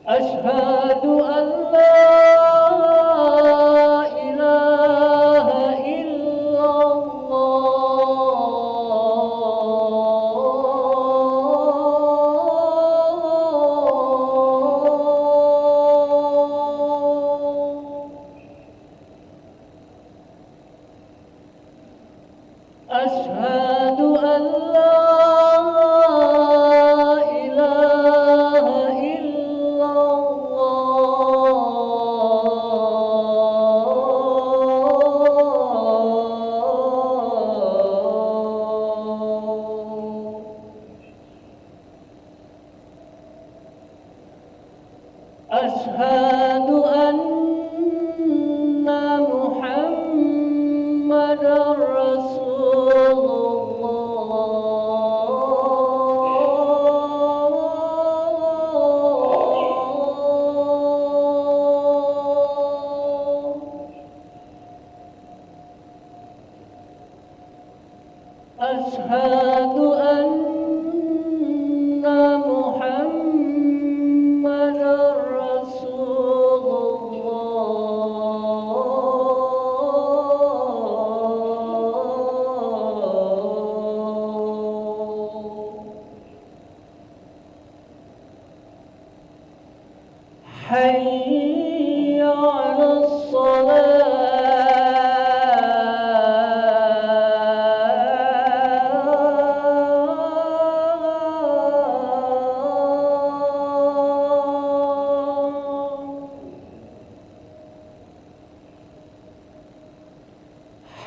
أشهد أن لا إله إلا الله. أشهد أن لا إله إلا الله. أشهد أن محمدًا رسول الله. أشهد أن محمدًا رسول الله. حي على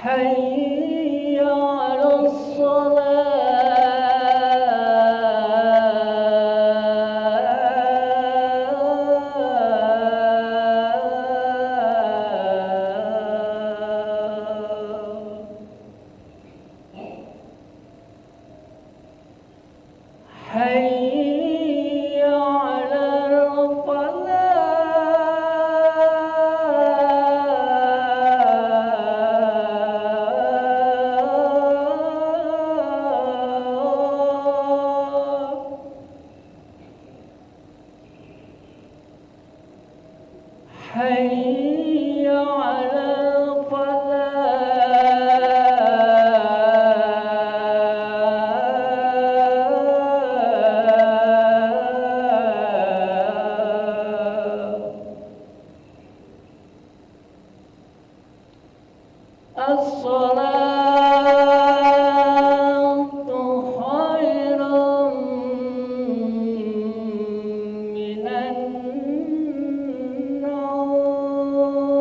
حي على حي على حي على الصلاة خير من النوم.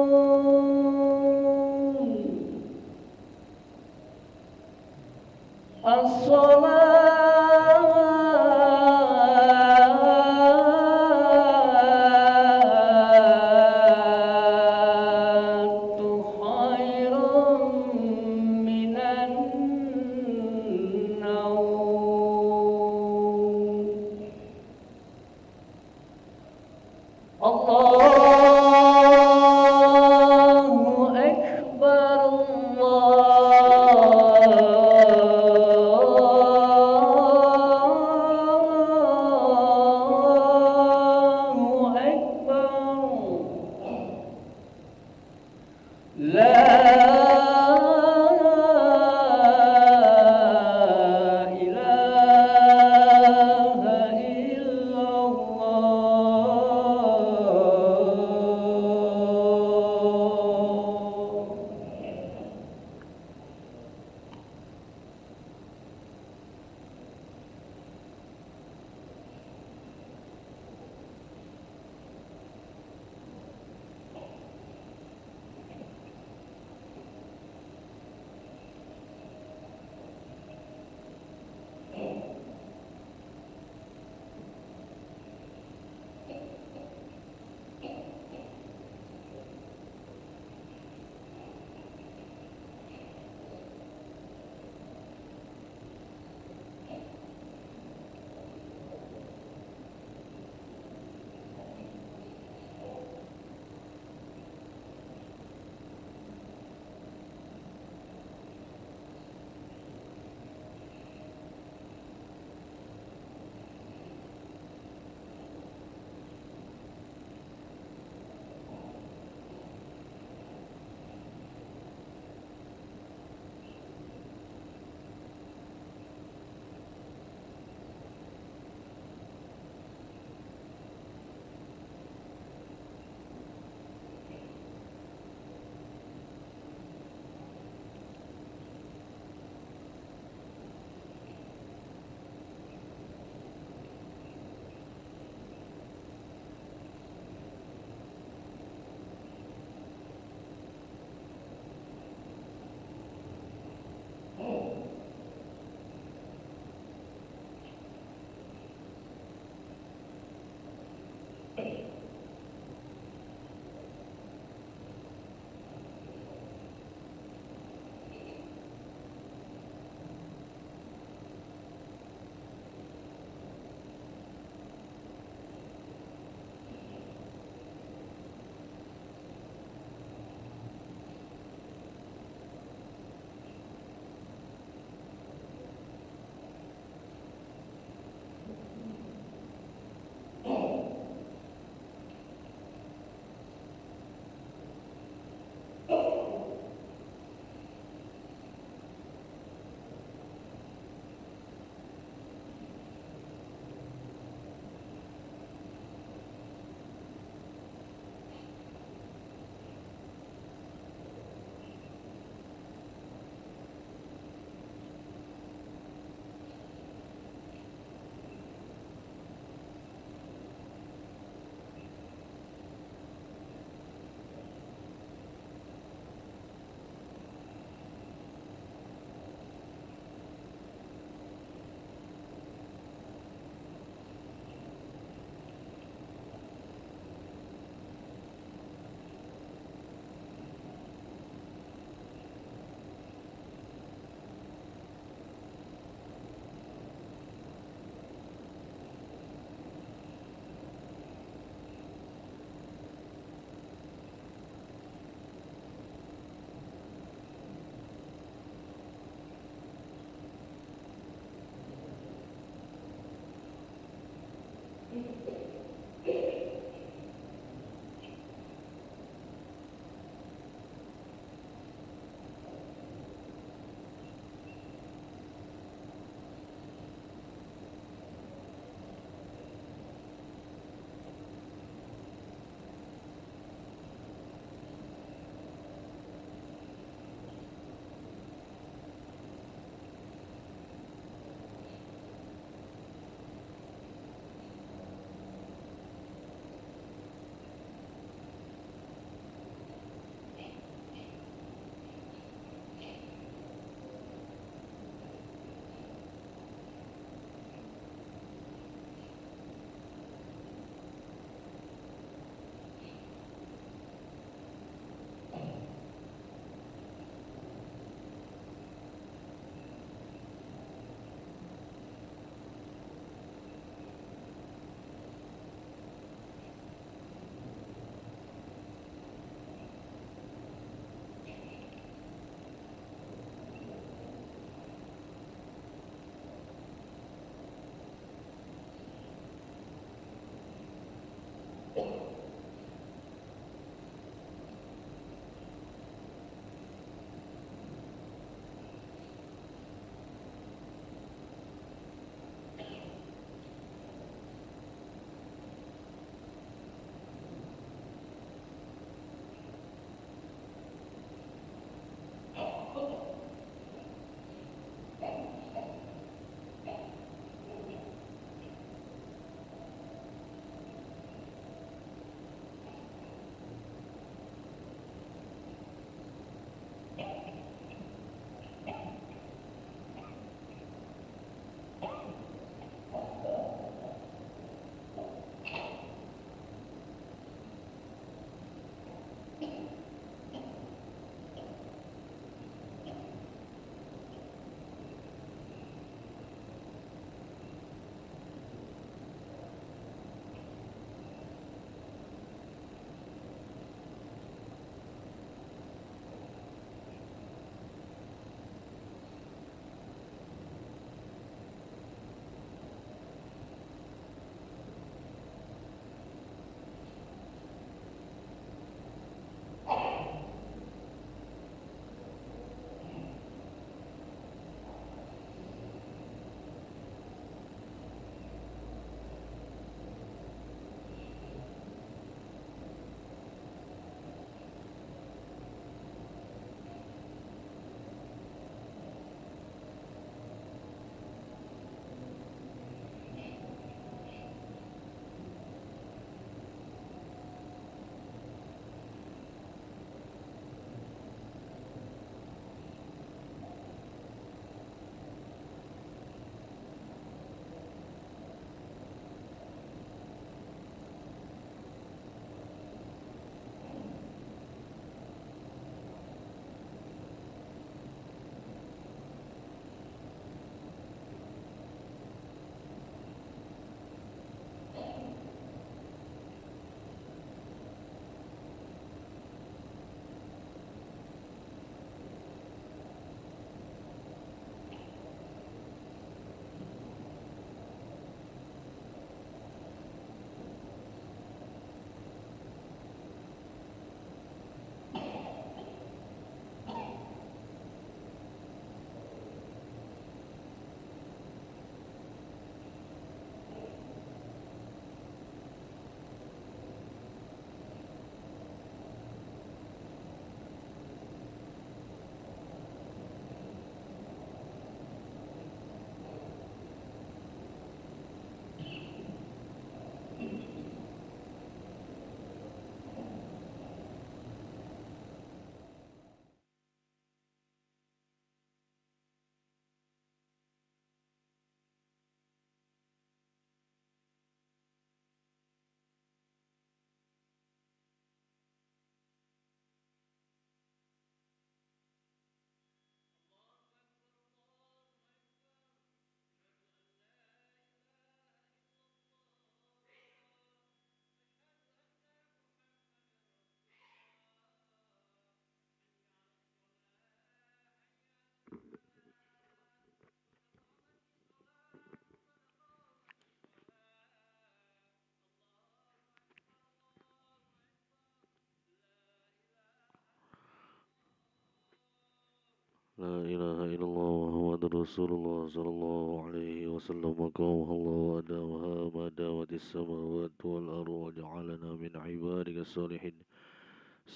لا إله إلا الله محمد رسول الله صلى الله عليه وسلم قوله الله وداوها ما داوت السماوات والأرض وجعلنا من عبادك الصالحين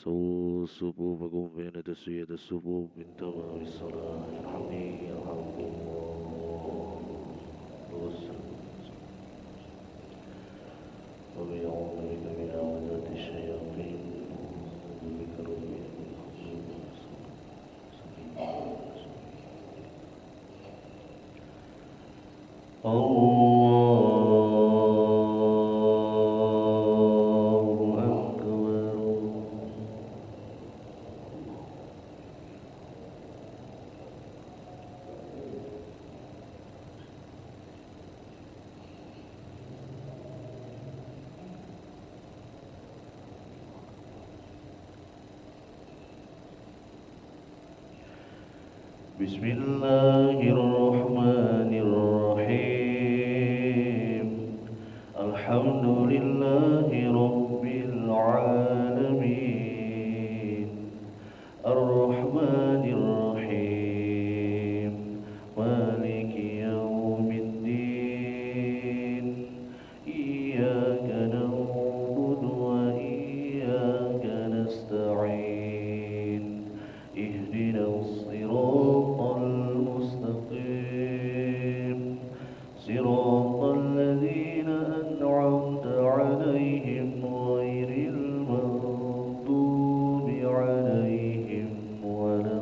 سووا صفوفكم بين تسوية الصفوف من تمام الصلاة يرحمني يرحمكم الله. وبيعوذ بك من همزات الشياطين وأعوذ بك رب أن الله أكبر. بسم الله الرحمن الرحيم الحمد لله رب العالمين الرحمن الرحيم مالك يوم الدين إياك نعبد وإياك نستعين اهدنا الصراط المستقيم صراط الذين أنعمت عليهم غير المغضوب عليهم ولا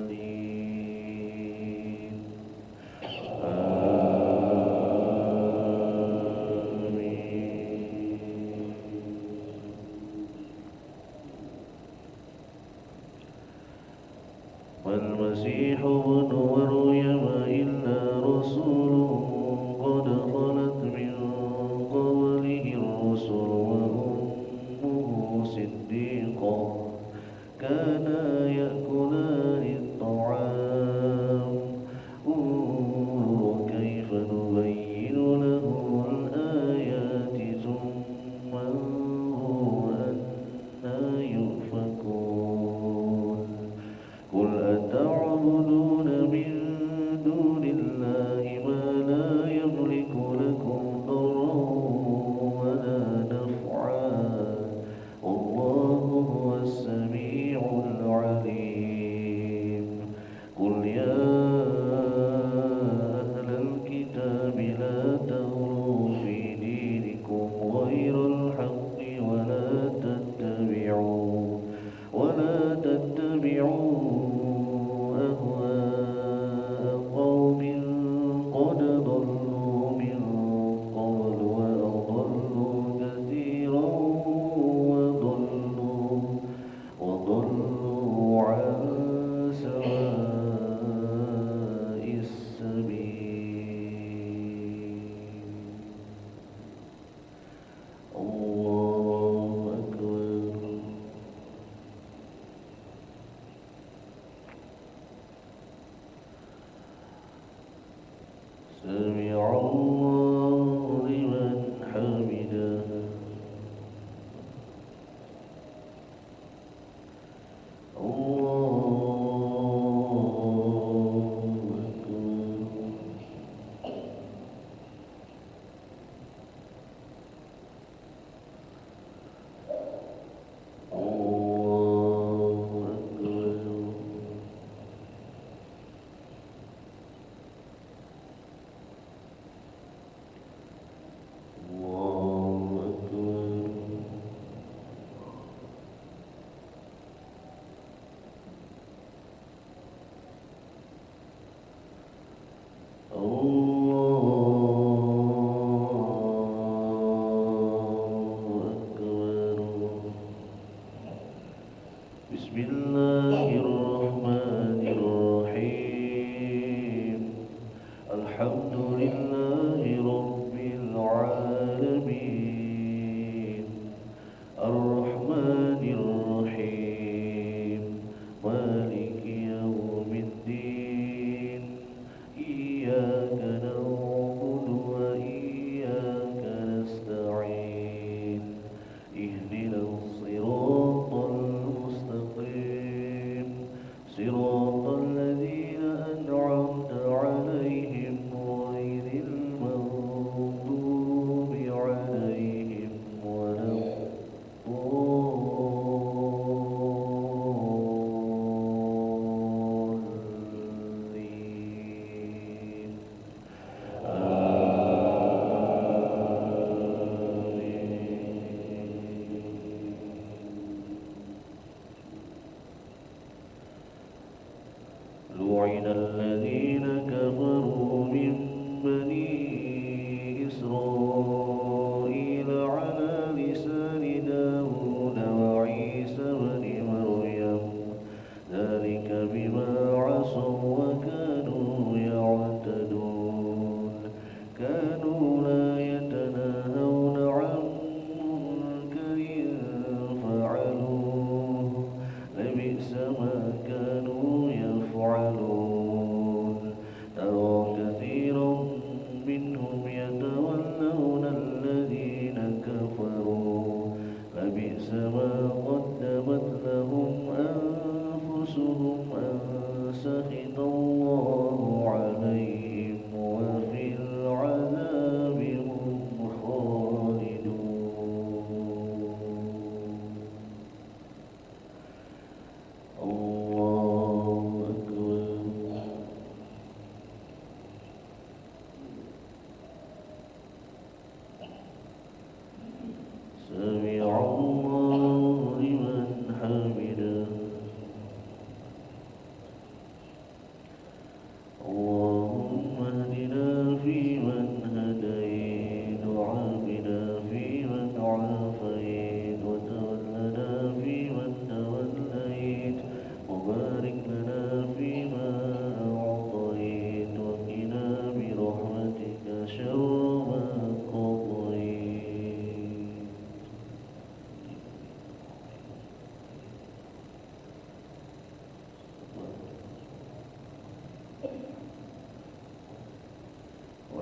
الضالين والمسيح ابن مريم إلا رسول قد خلت من قبله الرسل وأمه صديقة كانا يأكلان الطعام انظر كيف نبين لهم الآيات ثم انظر أنى يؤفكون قل أتعبدون من دون الله ما لا يملك لكم ضرا ولا نفعا والله هو السميع العليم قل يا أهل الكتاب لا تغلوا في دينكم غير الحق ولا تتبعوا أهواء قوم قد ضلوا من قبل وأضلوا كثيرا وضلوا عن سواء السبيل الله أكبر. سمع الله لمن حمده الله أكبر. الله أكبر. الله أكبر. الله أكبر. بسم الله الرحمن الرحيم الحمد لله رب العالمين الرحمن الرحيم مالك يوم الدين إياك صراط الذين أنعمت عليهم غير المغضوب عليهم ولا الضالين لعن الذين كفروا من بني إسرائيل على لسان داود وعيسى بن مريم ذلك بما عصوا وكانوا يعتدون كانوا لا يتناهون عن منكر فعلوه لبئس ما كانوا يفعلون ترى كثيرا منهم يتولون الذين كفروا لبئس ما قدمت لهم أنفسهم أن سخط الله عليهم وفي العذاب هم خالدون الله أكبر سمع الله لمن حمده اللهم اهدنا فيمن هديت وعافنا فيمن عافيت وتولنا فيمن توليت وبارك لنا فيما أعطيت وقنا برحمتك شر ما قضيت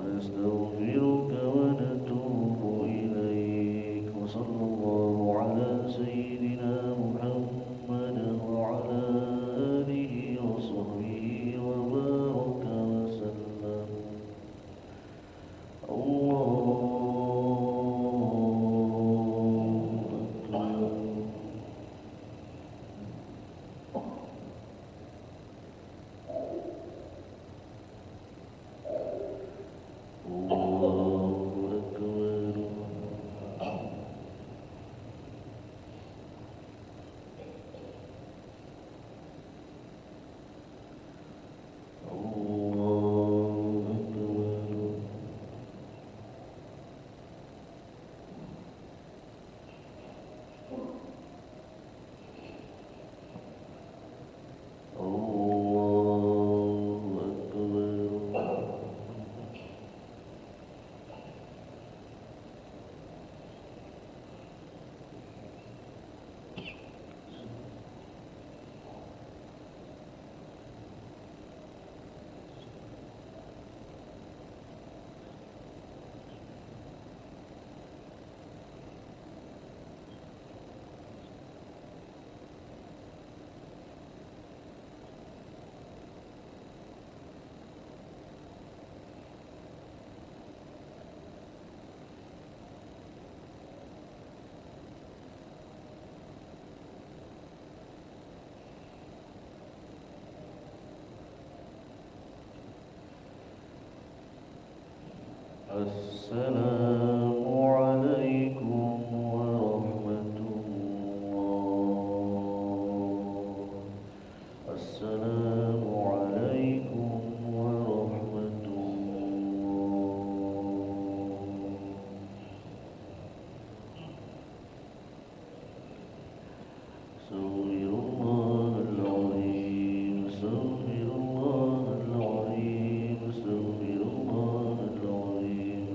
ونستغفرك ونتوب إليك وصلى الله على سيدنا محمد وعلى آله وصحبه وبارك وسلم الله أكبر الله أكبر الله أكبر الله أكبر السلام عليكم ورحمة الله السلام عليكم ورحمة الله استغفر الله العظيم استغفر الله العظيم استغفر الله العظيم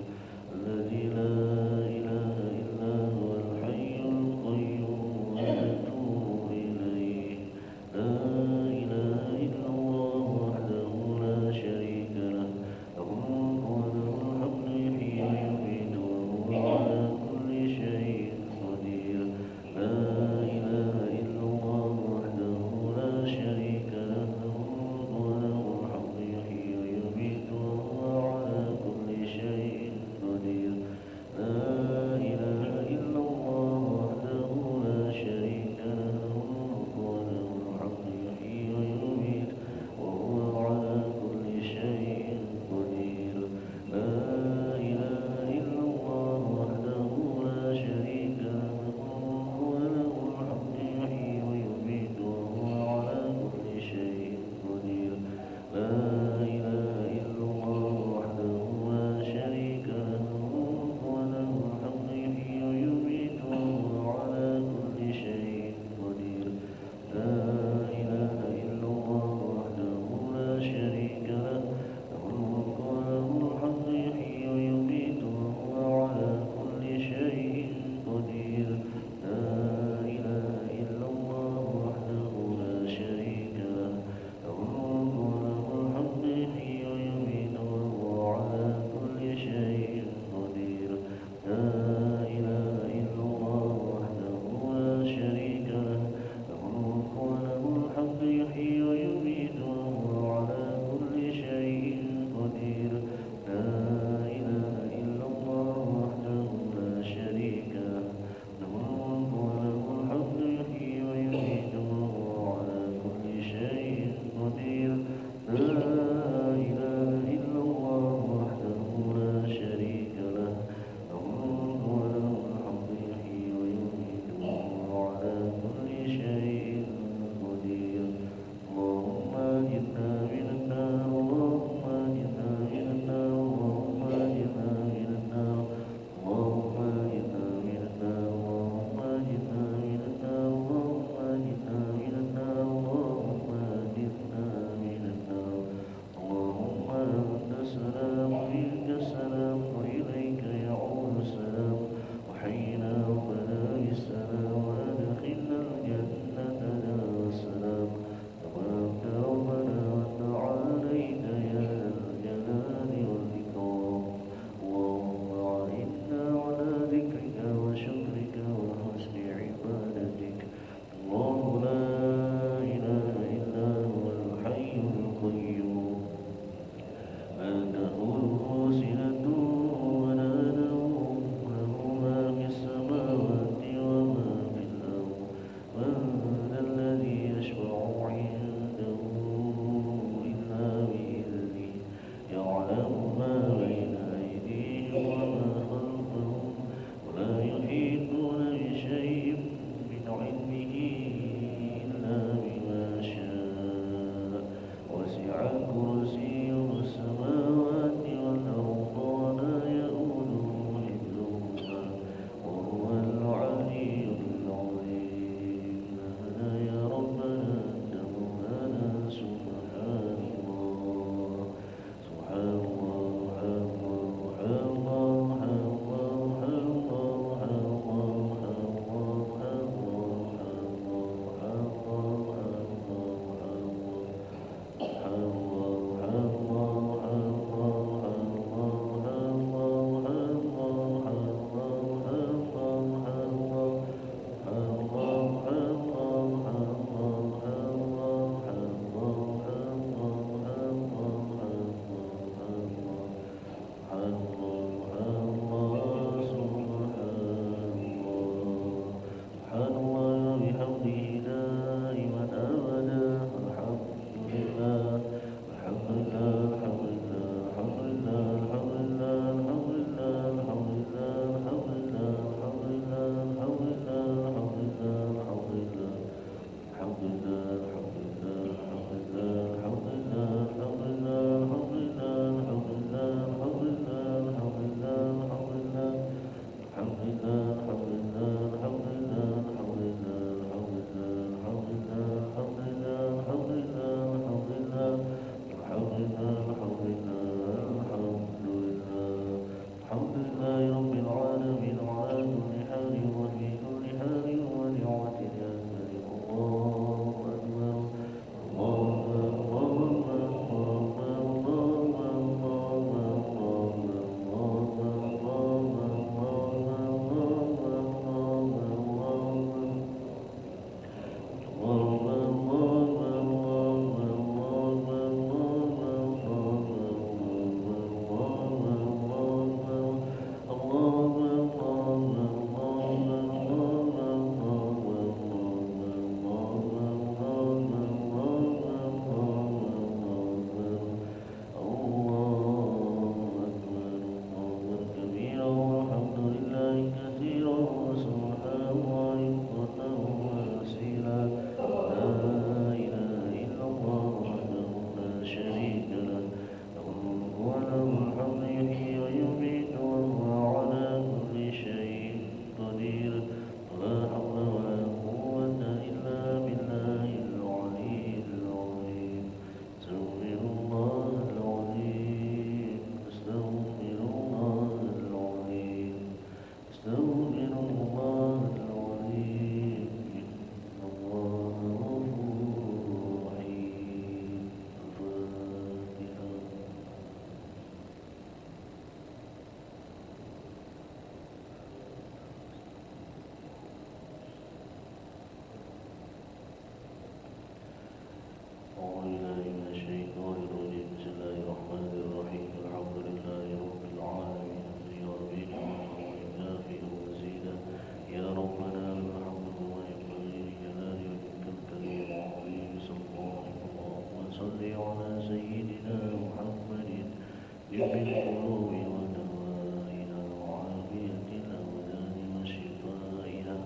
طب القلوب ودوائها وعافية الأبدان وشفائها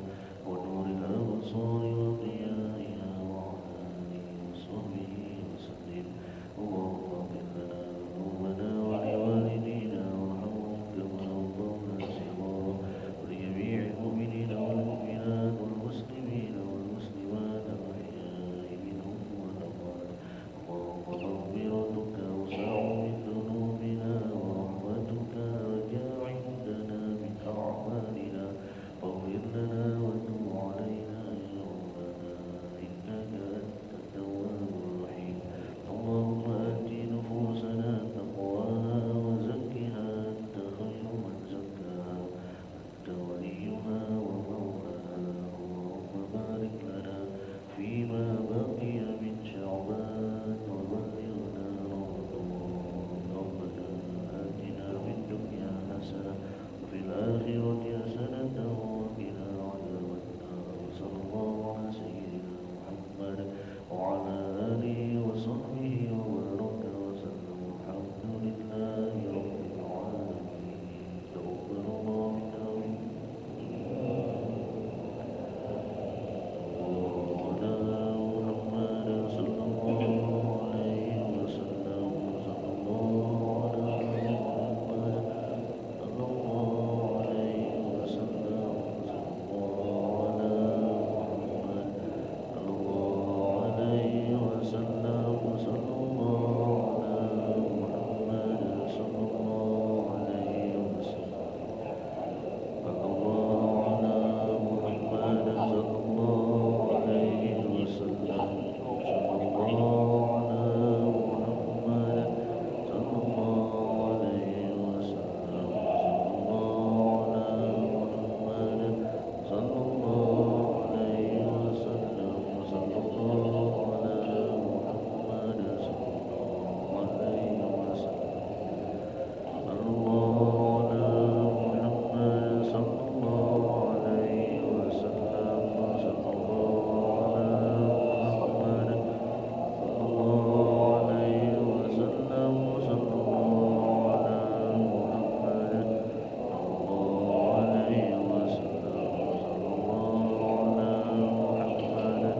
ونور الأبصار وضيائها وعلى آله وصحبه وسلم اللهم اغفر لنا ذنوبنا ولوالدينا وارحمهم كما ربونا صغارا ولجميع المؤمنين والمؤمنات والمسلمين والمسلمات الأحياء منهم والأموات اللهم مغفرتك أوسع من ذنوبنا ورحمتك أرجى عندنا من أعمالنا فاغفر لنا وتب علينا يا ربنا إنك أنت التواب الرحيم اللهم آت نفوسنا تقواها وزكها أنت خير من زكاها أنت وليها ومولاها اللهم بارك لنا فيما بقي من شعبان وبلغنا رمضان ربنا آتنا في الدنيا حسنة وفي الآخرة حسنة وقنا عذاب النار صلى الله على سيدنا محمد وعلى آله وصحبه وبارك وسلم الحمد لله رب العالمين تقبل الله منا ومنا محمد صلى الله عليه وسلم صلى الله على محمد صلى الله عليه وسلم صلى الله على محمد صلى الله عليه وسلم صلى الله على محمد صلى الله عليه وسلم صلى الله على محمد صلى الله عليه وسلم صلى الله على محمد صلى الله عليه وسلم صلى الله على محمد صلى الله عليه وسلم صلى الله على محمد صلى الله عليه وسلم صلى الله على محمد صلى الله عليه وسلم صلى الله على محمد صلى الله عليه وسلم صلى الله على محمد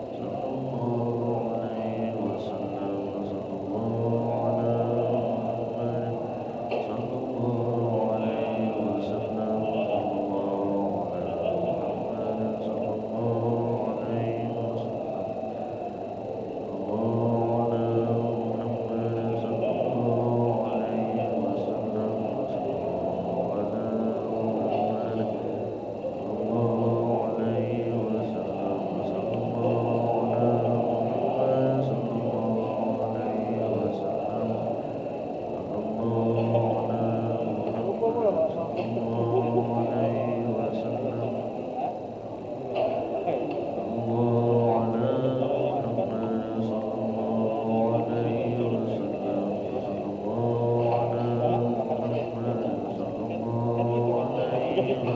صلى الله عليه وسلم صلى الله على محمد صلى الله عليه وسلم صلى الله على محمد صلى الله عليه وسلم صلى الله على محمد صلى الله عليه وسلم الله على محمد صلى الله عليه وسلم صلى الله على محمد صلى الله عليه وسلم صلى الله على محمد صلى الله عليه وسلم صلى الله على محمد صلى الله عليه وسلم الله على محمد صلى الله عليه وسلم صلى الله على محمد صلى الله عليه وسلم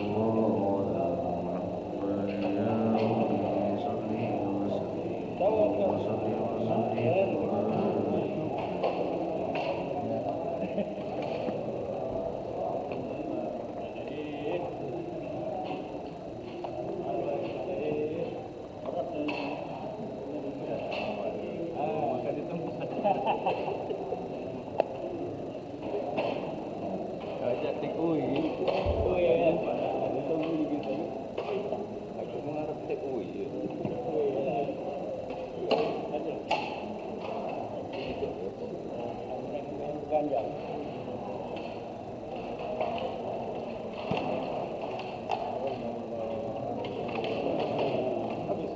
الله على محمد يا ربي صل وسلم وسلم Ajak take away. Oh ya. Ada tahu gitu. Aku mengharap take away. Ada. Ganjang. Habis.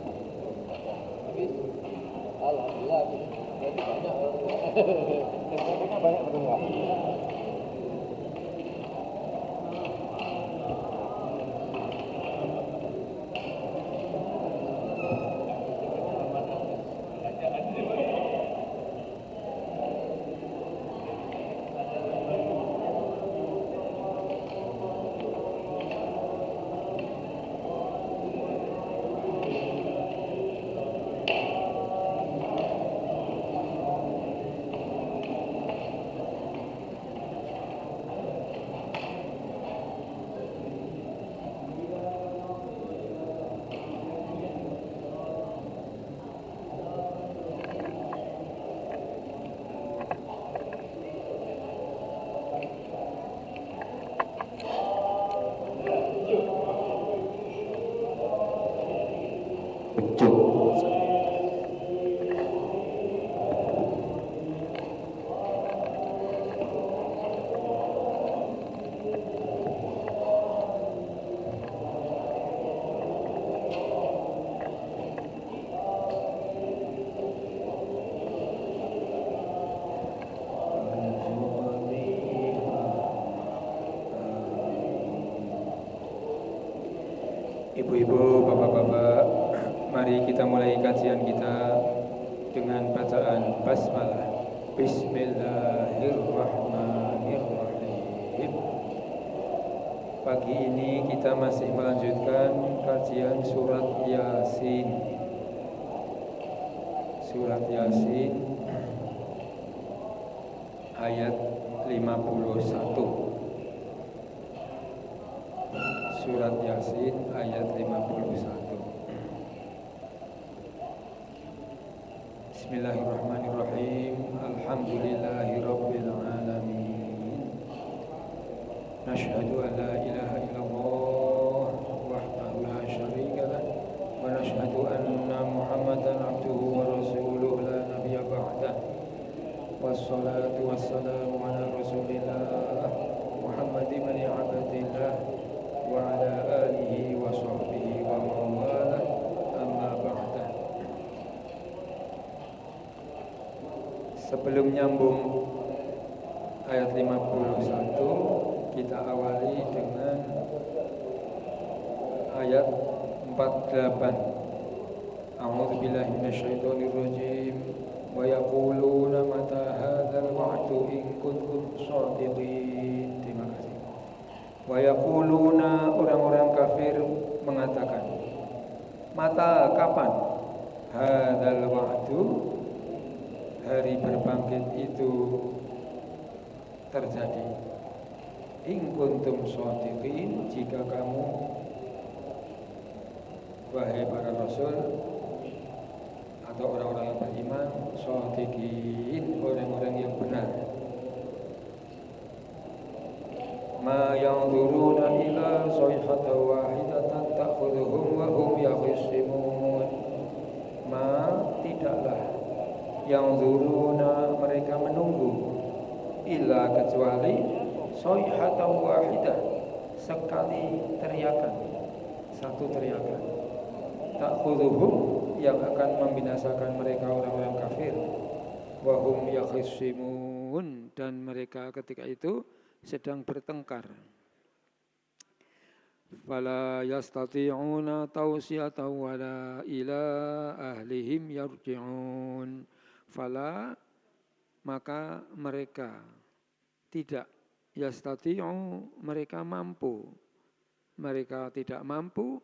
Alhamdulillah. Jadi banyak. Sebenarnya banyak betul enggak? Ibu-ibu, bapak-bapak, mari kita mulai kajian kita dengan bacaan basmalah. Bismillahirrahmanirrahim. Pagi ini kita masih melanjutkan kajian surat Yasin. Surat Yasin ayat 51. Surat Yasin ayat 51. Bismillahirrahmanirrahim. Alhamdulillahirabbil alamin. Nashhadu an la ilaha illallah wahdahu la syarika lah wa nashhadu anna Muhammadan abduhu wa rasuluhu la nabiyya ba'dah. Wassalatu wassalamu ala Rasulillah Muhammadin ibn Abdillah wa ala alihi wa sahbihi wa mawala amma ba'dah. Sebelum nyambung ayat 51, kita awali dengan ayat 48. A'udzu billahi minasyaitonir rajim. Wa yaquluna mata hadzal wa'du in kuntum shadiqin. Terima kasih. Wa yaquluna, orang-orang kafir mengatakan, mata kapan hadzal wa'du, hari berbangkit itu terjadi. In kuntum shadiqin, jika kamu wahai para rasul atau orang-orang yang beriman, shadiqin, orang-orang yang benar. Ma yanzuruna ila sayhatan wahidatan ta'khudhuhum wa hum yakhisimun. Ma, tidaklah, yanzuruna, mereka menunggu, illa, kecuali, sayhatan wahidah, sekali teriakan, satu teriakan, ta'khudhuhum, yang akan membinasakan mereka orang-orang kafir, wa hum yakhisimun, dan mereka ketika itu sedang bertengkar. Fala yastati'una tawsiyatan wala ila ahlihim yarji'un. Fala, maka mereka tidak, yastati'u, mereka mampu, mereka tidak mampu,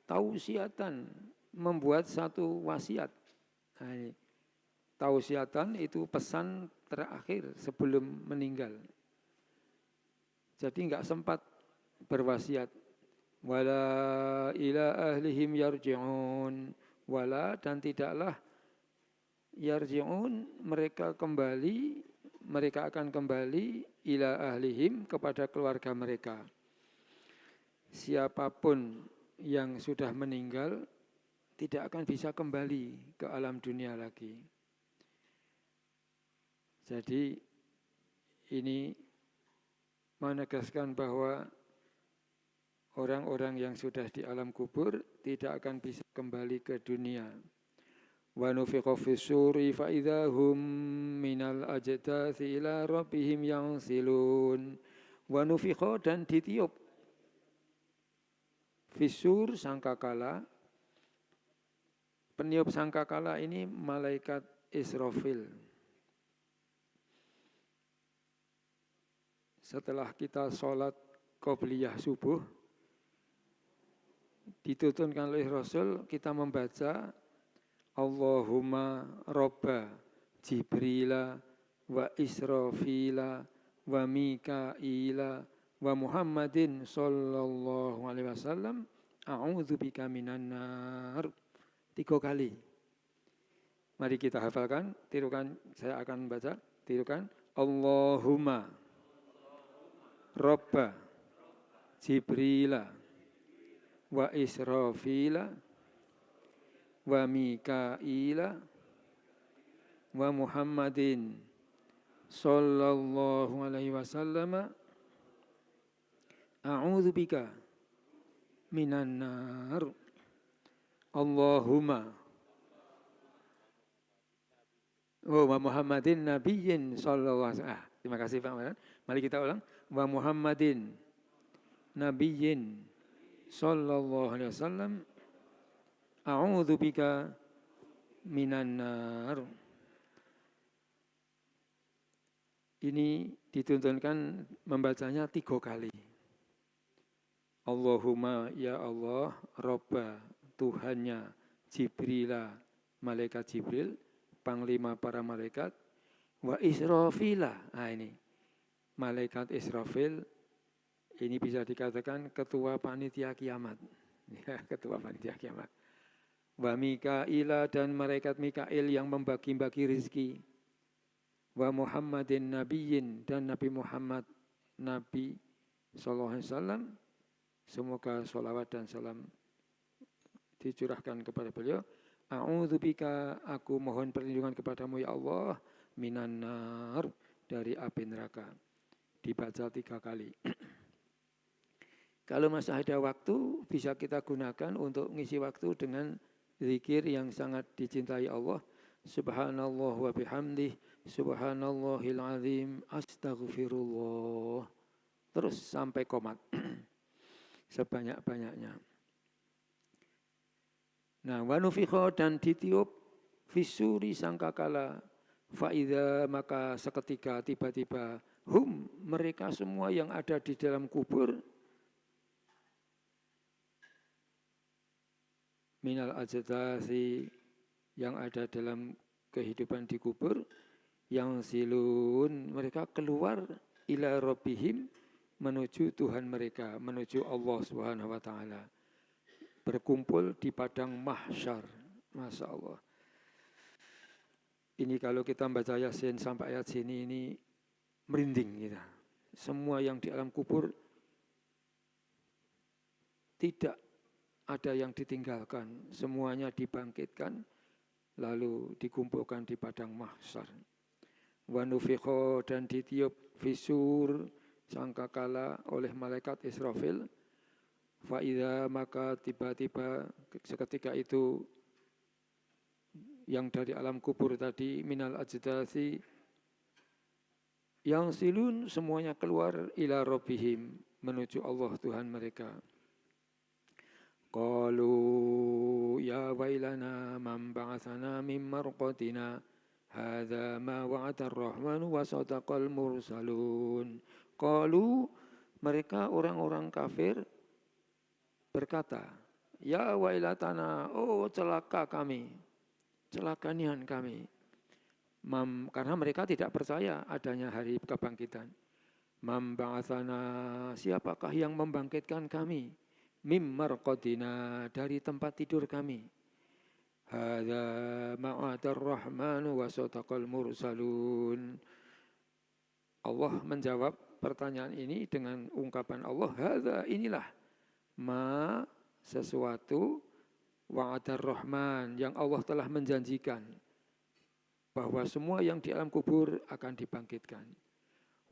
tausiatan, membuat satu wasiat. Nah, tausiatan itu pesan terakhir sebelum meninggal. Jadi enggak sempat berwasiat. Wala ila ahlihim yarji'un. Wala, dan tidaklah, yarji'un, mereka kembali, mereka akan kembali, ila ahlihim, kepada keluarga mereka. Siapapun yang sudah meninggal tidak akan bisa kembali ke alam dunia lagi. Jadi ini menegaskan bahwa orang-orang yang sudah di alam kubur tidak akan bisa kembali ke dunia. Wa nufiqa fis-suri fa idzahum minal ajdathi ila rabbihim yansilun. Wa nufiqa, dan ditiup, fis-sur, sangkakala. Peniup sangkakala ini malaikat Israfil. Setelah kita sholat qobliyah subuh, dituntunkan oleh Rasul, kita membaca Allahumma robba Jibrila wa Israfila wa Mikaila wa Muhammadin sallallahu alaihi wasallam, a'udzu bika minan nar. 3 kali. Mari kita hafalkan, tirukan, saya akan baca, tirukan. Allahumma Robba Jibrila wa Israfila wa Mikaila wa Muhammadin sallallahu alaihi wasallam, a'udzu bika minan nar. Allahumma wa Muhammadin nabiyyin sallallahu alaihi wasallam. Terima kasih Pak. Mari kita ulang. Wa Muhammadin nabiyyin sallallahu alaihi wasallam, a'udzubika minan nar. Ini dituntunkan membacanya 3 kali. Allahumma ya Allah, Robba, Tuhannya, Jibrila, malaikat Jibril, panglima para malaikat, wa Israfila. Nah ini, malaikat Israfil, ini bisa dikatakan ketua panitia kiamat. Ya, ketua panitia kiamat. Wa Mikaila, dan malaikat Mikail yang membagi-bagi rizki. Wa Muhammadin Nabiyyin, dan Nabi Muhammad, Nabi sallallahu alaihi wasallam. Semoga sholawat dan salam dicurahkan kepada beliau. A'udzubika, aku mohon perlindungan kepadamu ya Allah, minan nar, dari api neraka. Dibaca 3 kali. Kalau masih ada waktu, bisa kita gunakan untuk ngisi waktu dengan zikir yang sangat dicintai Allah. Subhanallah wa bihamdih, subhanallahil azim, astaghfirullah. Terus sampai qomat. Sebanyak-banyaknya. Nah, wa nufikha, dan ditiup fisuri sangkakala, faida, maka seketika tiba-tiba hum, mereka semua yang ada di dalam kubur, minal ajdasi, yang ada dalam kehidupan di kubur, yang silun, mereka keluar ila rabbihim, menuju Tuhan mereka, menuju Allah Subhanahu wa taala. Berkumpul di padang mahsyar. Masya Allah. Ini kalau kita baca Yasin sampai ayat sini, ini merinding kita. Semua yang di alam kubur tidak ada yang ditinggalkan. Semuanya dibangkitkan, lalu dikumpulkan di padang mahsyar. Wa nufikha, dan ditiup fisur sangkakala oleh malaikat Israfil. Fa'idha, maka tiba-tiba seketika itu yang dari alam kubur tadi, minal ajdasi, yang silun, semuanya keluar ila rabbihim, menuju Allah Tuhan mereka. Qalu ya wailana man ba'atsana min marqatina hadza ma wa'ada ar-rahmanu wa sadaqal mursalun. Qalu, mereka orang-orang kafir berkata, ya wailatana, oh celaka kami, celaka nihan kami. Karena mereka tidak percaya adanya hari kebangkitan. Mam ba'atsana, siapakah yang membangkitkan kami? Mim marqadina, dari tempat tidur kami. Hadza ma'adar rahmanu wa sadaqal mursalun. Allah menjawab pertanyaan ini dengan ungkapan Allah, hadza, inilah ma, sesuatu, wa'adar rahman, yang Allah telah menjanjikan bahwa semua yang di alam kubur akan dibangkitkan.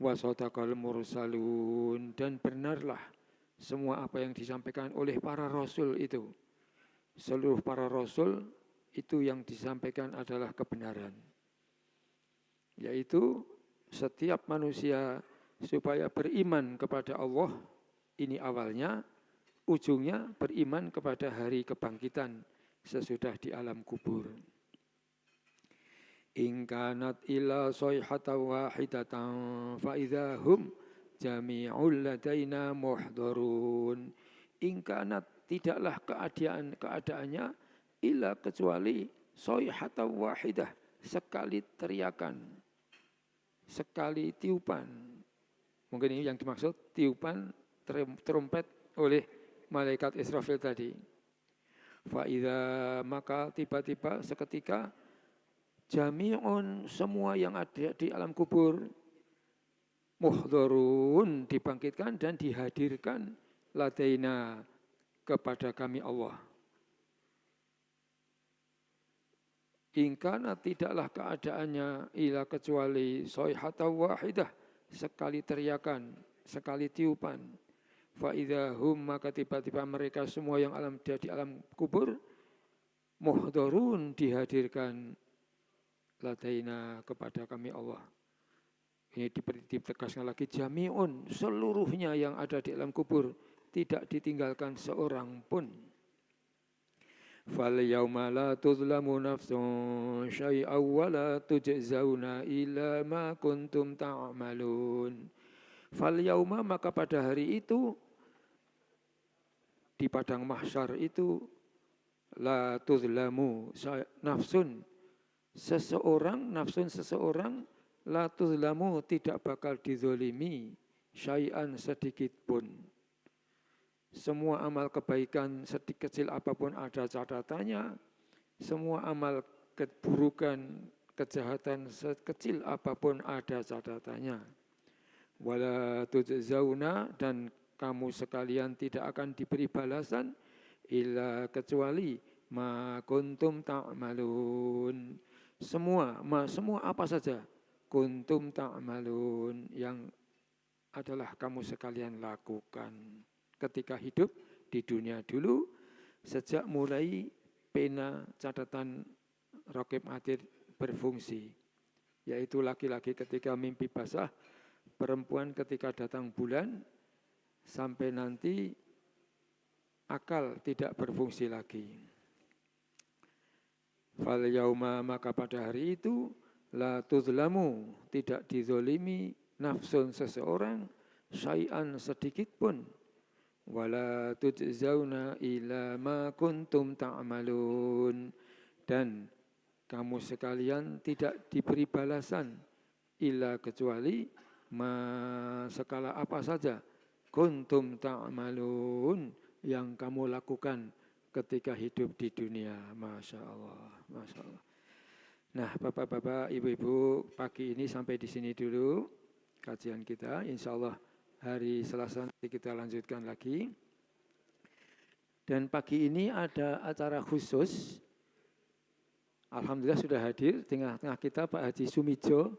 Wa sadaqal mursalun, dan benarlah semua apa yang disampaikan oleh para rasul itu. Seluruh para rasul itu yang disampaikan adalah kebenaran. Yaitu setiap manusia supaya beriman kepada Allah, ini awalnya, ujungnya beriman kepada hari kebangkitan sesudah di alam kubur. In kanat illa sayhatan wahidatan fa idzahum jami'ul ladaina muhdharun. In kanat, tidaklah keadaannya illa kecuali sayhatan wahidah, sekali teriakan, sekali tiupan. Mungkin ini yang dimaksud tiupan trompet oleh malaikat Israfil tadi. Fa'idha, maka tiba-tiba seketika jami'un, semua yang ada di alam kubur, muhdharun, dibangkitkan dan dihadirkan, ladaina, kepada kami Allah. Ingkana, tidaklah keadaannya ila kecuali sayhatan wahidah, sekali teriakan, sekali tiupan. Fa'idhahum, maka tiba-tiba mereka semua yang di alam kubur, muhdharun, dihadirkan, ladaina, kepada kami Allah. Ini ditegaskan lagi, jami'un, seluruhnya yang ada di alam kubur, tidak ditinggalkan seorang pun. Fal yauma la tuzlamu nafsun syai'aw wa la tujzauna illa ma kuntum ta'malun. Fal yauma, maka pada hari itu, di padang mahsyar itu, la tuzlamu nafsun, nafsun seseorang, la tuzlamu, tidak bakal dizolimi, syai'an, sedikit pun. Semua amal kebaikan kecil apapun ada catatannya, semua amal keburukan, kejahatan sekecil apapun ada catatannya. Wala tujzauna, dan kamu sekalian tidak akan diberi balasan, illa, kecuali, ma kuntum ta'malun, semua apa saja, kuntum ta'malun, yang adalah kamu sekalian lakukan ketika hidup di dunia dulu, sejak mulai pena catatan Raqib Atid berfungsi, yaitu laki-laki ketika mimpi basah, perempuan ketika datang bulan, sampai nanti akal tidak berfungsi lagi. Fal yauma, maka pada hari itu, la tuzlamu, tidak dizolimi, nafsun, seseorang, syai'an, sedikit pun, wala tujzauna ila ma kuntum ta'malun, dan kamu sekalian tidak diberi balasan, illa, kecuali, ma, sekala apa saja, kuntum ta'malun, yang kamu lakukan ketika hidup di dunia. Masya Allah, Masya Allah. Nah, bapak-bapak, ibu-ibu, pagi ini sampai di sini dulu kajian kita. Insya Allah hari Selasa nanti kita lanjutkan lagi. Dan pagi ini ada acara khusus. Alhamdulillah sudah hadir tengah-tengah kita Pak Haji Sumijo,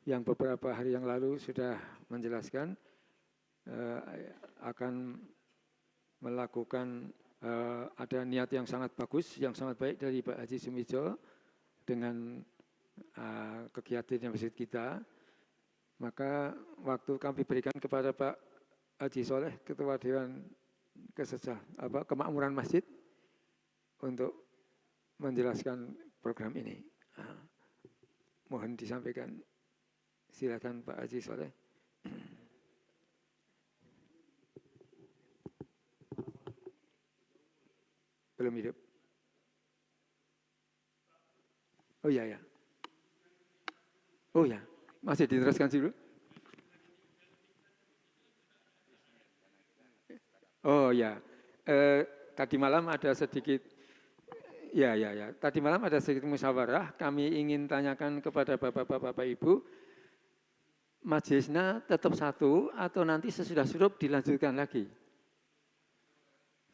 yang beberapa hari yang lalu sudah menjelaskan akan melakukan, ada niat yang sangat bagus, yang sangat baik dari Pak Haji Sumijo dengan kegiatan masjid kita. Maka waktu kami berikan kepada Pak Haji Soleh, Ketua Dewan Kemakmuran Masjid, untuk menjelaskan program ini. Mohon disampaikan. Silakan Pak Haji Soleh. Belum hidup. Oh ya. Oh ya. Masih diteruskan dulu? Oh ya, tadi malam ada sedikit, ya. Tadi malam ada sedikit musyawarah. Kami ingin tanyakan kepada bapak-bapak, ibu, majelisnya tetap satu atau nanti sesudah syuruk dilanjutkan lagi?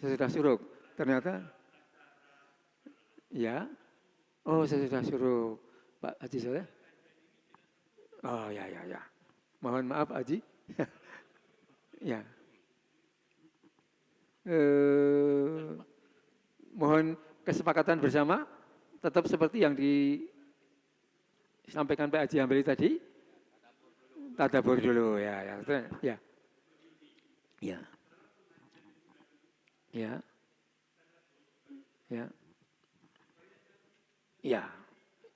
Sesudah syuruk, ternyata, ya. Oh, sesudah syuruk, Pak Haji Soleh. Oh ya. Mohon maaf Haji. Ya. Mohon kesepakatan bersama tetap seperti yang disampaikan Pak Haji Hambali tadi. Tadabur dulu ya.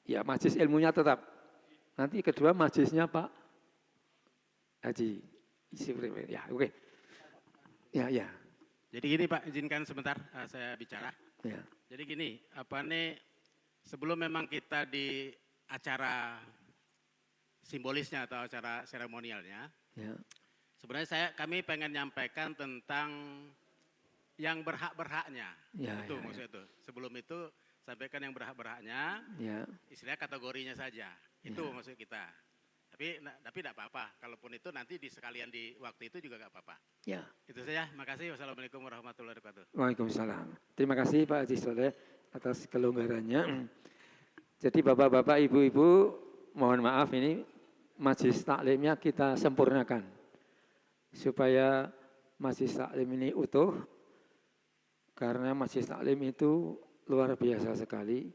Ya, majelis ilmunya tetap. Nanti kedua majelisnya Pak Haji. Ya, oke. Ya. Jadi gini Pak, izinkan sebentar saya bicara. Ya. Jadi gini, sebelum memang kita di acara simbolisnya atau acara seremonialnya, Ya. sebenarnya kami pengen nyampaikan tentang yang berhak-berhaknya. Itu maksudnya itu. Sebelum itu sampaikan yang berhak-berhaknya, istilahnya kategorinya saja. Itu maksud kita. Tapi tidak apa-apa. Kalaupun itu nanti sekalian di waktu itu juga nggak apa-apa. Ya. Itu saja. Makasih. Wassalamualaikum warahmatullahi wabarakatuh. Waalaikumsalam. Terima kasih Pak Haji Soleh atas kelonggarannya. Jadi bapak-bapak, ibu-ibu, mohon maaf ini majelis taklimnya kita sempurnakan supaya majelis taklim ini utuh, karena majelis taklim itu luar biasa sekali.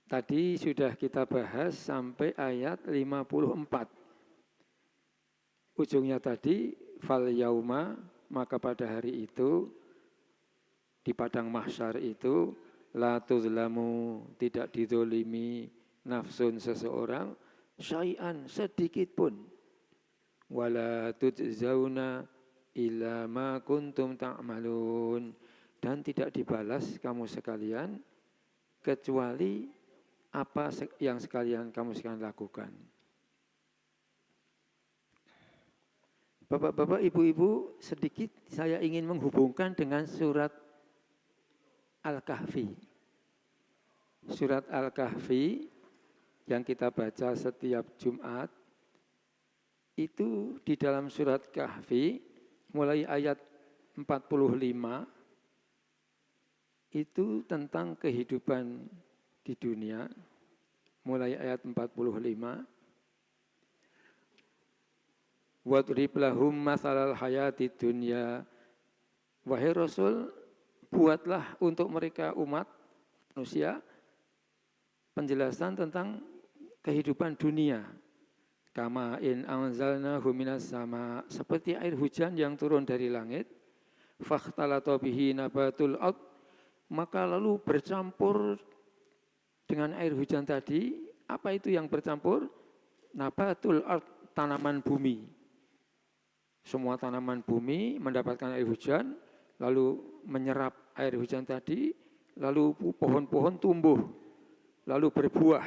Tadi sudah kita bahas sampai ayat 54. Ujungnya tadi fal yauma, maka pada hari itu di padang mahsyar itu la tuzlamu, tidak dizolimi nafsun seseorang syai'an sedikit pun, wala tujzauna illa ma kuntum ta'malun, dan tidak dibalas kamu sekalian kecuali apa yang kamu sekalian lakukan. Bapak-bapak, ibu-ibu, sedikit saya ingin menghubungkan dengan surat Al-Kahfi. Surat Al-Kahfi yang kita baca setiap Jumat, itu di dalam surat Kahfi mulai ayat 45 itu tentang kehidupan di dunia, mulai ayat 45. Wadrib lahum masalal hayati dunya. Wahai Rasul, buatlah untuk mereka umat manusia penjelasan tentang kehidupan dunia. Kama in anzalnahu minas sama, seperti air hujan yang turun dari langit. Fakhtalata bihi nabatul ard, maka lalu bercampur dengan air hujan tadi. Apa itu yang bercampur? Nabatul ard, tanaman bumi. Semua tanaman bumi mendapatkan air hujan, lalu menyerap air hujan tadi, lalu pohon-pohon tumbuh, lalu berbuah.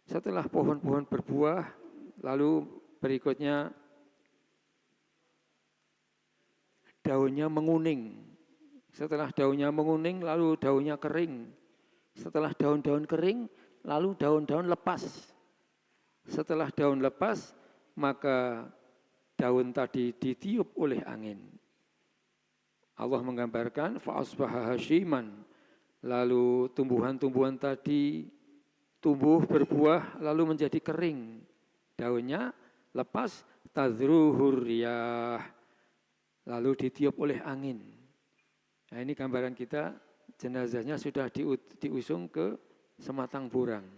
Setelah pohon-pohon berbuah, lalu berikutnya daunnya menguning. Setelah daunnya menguning, lalu daunnya kering. Setelah daun-daun kering, lalu daun-daun lepas. Setelah daun lepas, maka daun tadi ditiup oleh angin. Allah menggambarkan fa'asbaha hasyiman, lalu tumbuhan-tumbuhan tadi tumbuh berbuah lalu menjadi kering. Daunnya lepas, tadruhur riyah, lalu ditiup oleh angin. Nah, ini gambaran kita, jenazahnya sudah diusung ke sematang burang.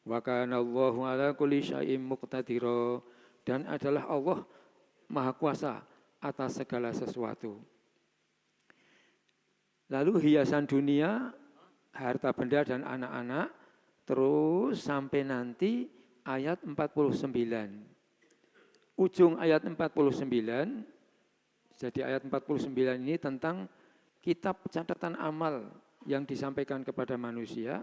Wa kana Allahu ala kulli syai'in muqtadira, dan adalah Allah Maha Kuasa atas segala sesuatu. Lalu hiasan dunia, harta benda dan anak-anak, terus sampai nanti ayat 49. Ujung ayat 49, jadi ayat 49 ini tentang kitab catatan amal yang disampaikan kepada manusia.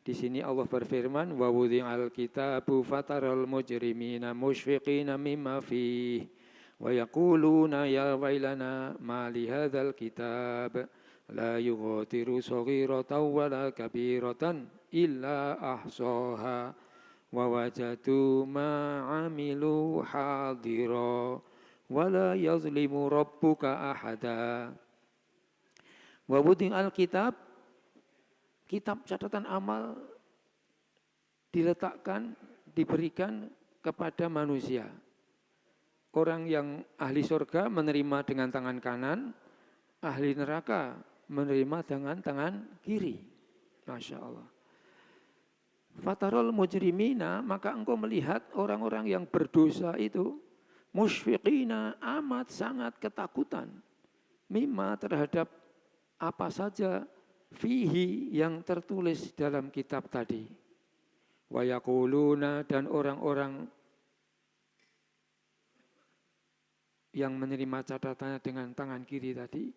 Di sini Allah berfirman, wa wudi'al kitabu fataral mujrimina musyfiqina mimma fihi wa yaquluna ya wailana ma li hadzal kitab la yughadiru shaghiratan wala kabiratan illa ahsaha wa wajadu ma 'amilu hadira wala yazlimu rabbuka ahada. Wa wudi'al kitab, kitab catatan amal diletakkan, diberikan kepada manusia. Orang yang ahli surga menerima dengan tangan kanan, ahli neraka menerima dengan tangan kiri. Masya Allah. Fatarul mujrimina, maka engkau melihat orang-orang yang berdosa itu, musyfiqina, amat sangat ketakutan, mimma, terhadap apa saja, fihi, yang tertulis dalam kitab tadi. Wa yaquluna, dan orang-orang yang menerima catatannya dengan tangan kiri tadi,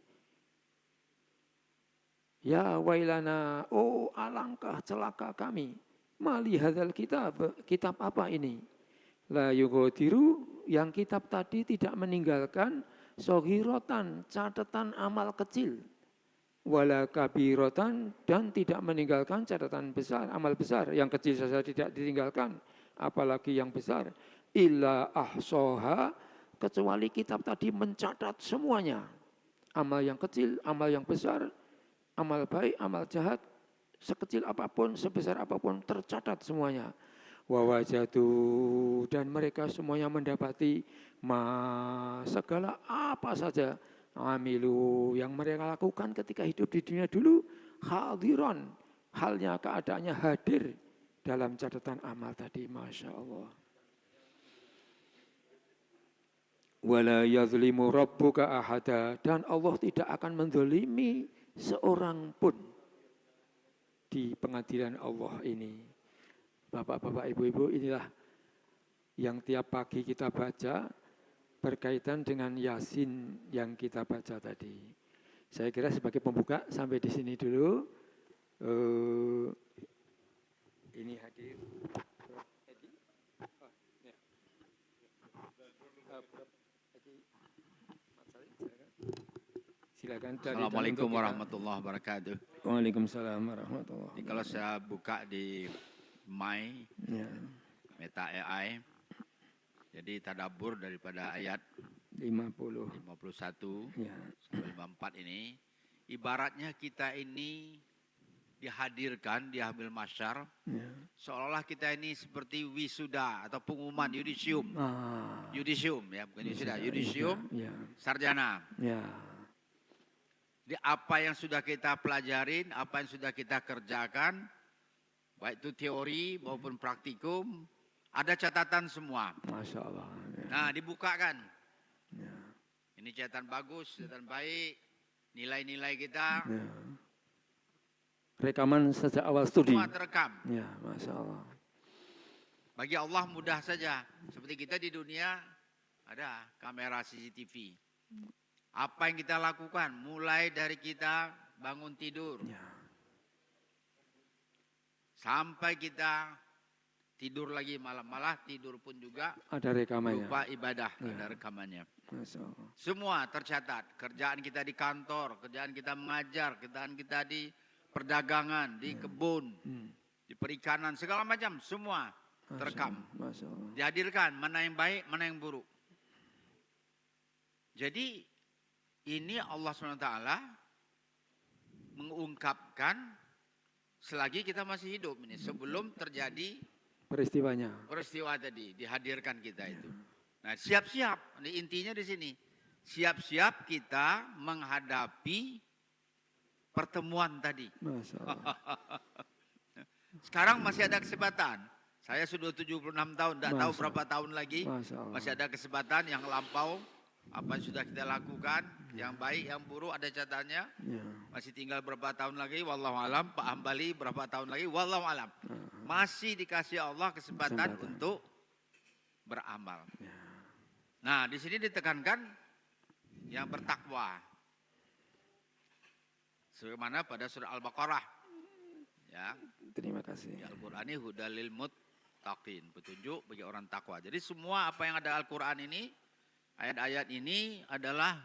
ya wailana, oh alangkah celaka kami, mali hadzal kitab, kitab apa ini? La yughadiru, yang kitab tadi tidak meninggalkan shaghiratan, catatan amal kecil, wala kabiratan, dan tidak meninggalkan catatan besar, amal besar. Yang kecil saja tidak ditinggalkan, apalagi yang besar. Illa ahsaha, kecuali kitab tadi mencatat semuanya. Amal yang kecil, amal yang besar, amal baik, amal jahat, sekecil apapun, sebesar apapun, tercatat semuanya. Wa wajadu, dan mereka semuanya mendapati segala apa saja, amilu, yang mereka lakukan ketika hidup di dunia dulu, hadiran, halnya keadaannya hadir dalam catatan amal tadi. Masya Allah. Wala yazlimu rabbuka ahada, dan Allah tidak akan menzalimi seorang pun di pengadilan Allah ini. Bapak-bapak, ibu-ibu, inilah yang tiap pagi kita baca berkaitan dengan Yasin yang kita baca tadi. Saya kira sebagai pembuka sampai di sini dulu. Ini hadir. Silakan. Assalamualaikum warahmatullahi wabarakatuh. Waalaikumsalam warahmatullahi wabarakatuh. Jadi kalau saya buka di My, Meta AI, jadi tadabbur daripada ayat 51 sampai 54 ini, ibaratnya kita ini dihadirkan, diambil masyar, seolah-olah kita ini seperti wisuda atau pengumuman yudisium. Yudisium, ya bukan wisuda, yudisium, sarjana. Jadi apa yang sudah kita pelajarin, apa yang sudah kita kerjakan, baik itu teori maupun praktikum, ada catatan semua. Masya Allah. Nah, dibukakan. Ini catatan bagus, catatan baik, nilai-nilai kita. Rekaman sejak awal studi. Semua terekam. Ya, Masya Allah. Bagi Allah mudah saja. Seperti kita di dunia ada kamera CCTV. Apa yang kita lakukan, mulai dari kita bangun tidur, sampai kita tidur lagi malam-malam, tidur pun juga ada rekamannya. Lupa ibadah, ada rekamannya. Semua tercatat. Kerjaan kita di kantor, kerjaan kita mengajar, kerjaan kita di perdagangan, di kebun, di perikanan, segala macam, semua terekam. Dihadirkan mana yang baik, mana yang buruk. Jadi ini Allah SWT mengungkapkan selagi kita masih hidup ini, sebelum terjadi peristiwa tadi, dihadirkan kita itu. Nah, siap-siap, intinya di sini. Siap-siap kita menghadapi pertemuan tadi. Sekarang masih ada kesempatan. Saya sudah 76 tahun, tidak tahu berapa tahun lagi. Masih ada kesempatan yang lampau. Apa yang sudah kita lakukan, yang baik, yang buruk ada catatannya. Masih tinggal berapa tahun lagi, wallahu alam. Pak Hambali berapa tahun lagi, wallahu alam. Masih dikasih Allah kesempatan untuk beramal. Nah, di sini ditekankan yang bertakwa. Sebagaimana pada surah Al-Baqarah. Ya. Terima kasih. Al-Qur'ani hudalil muttaqin, petunjuk bagi orang takwa. Jadi semua apa yang ada Al-Qur'an ini, ayat-ayat ini adalah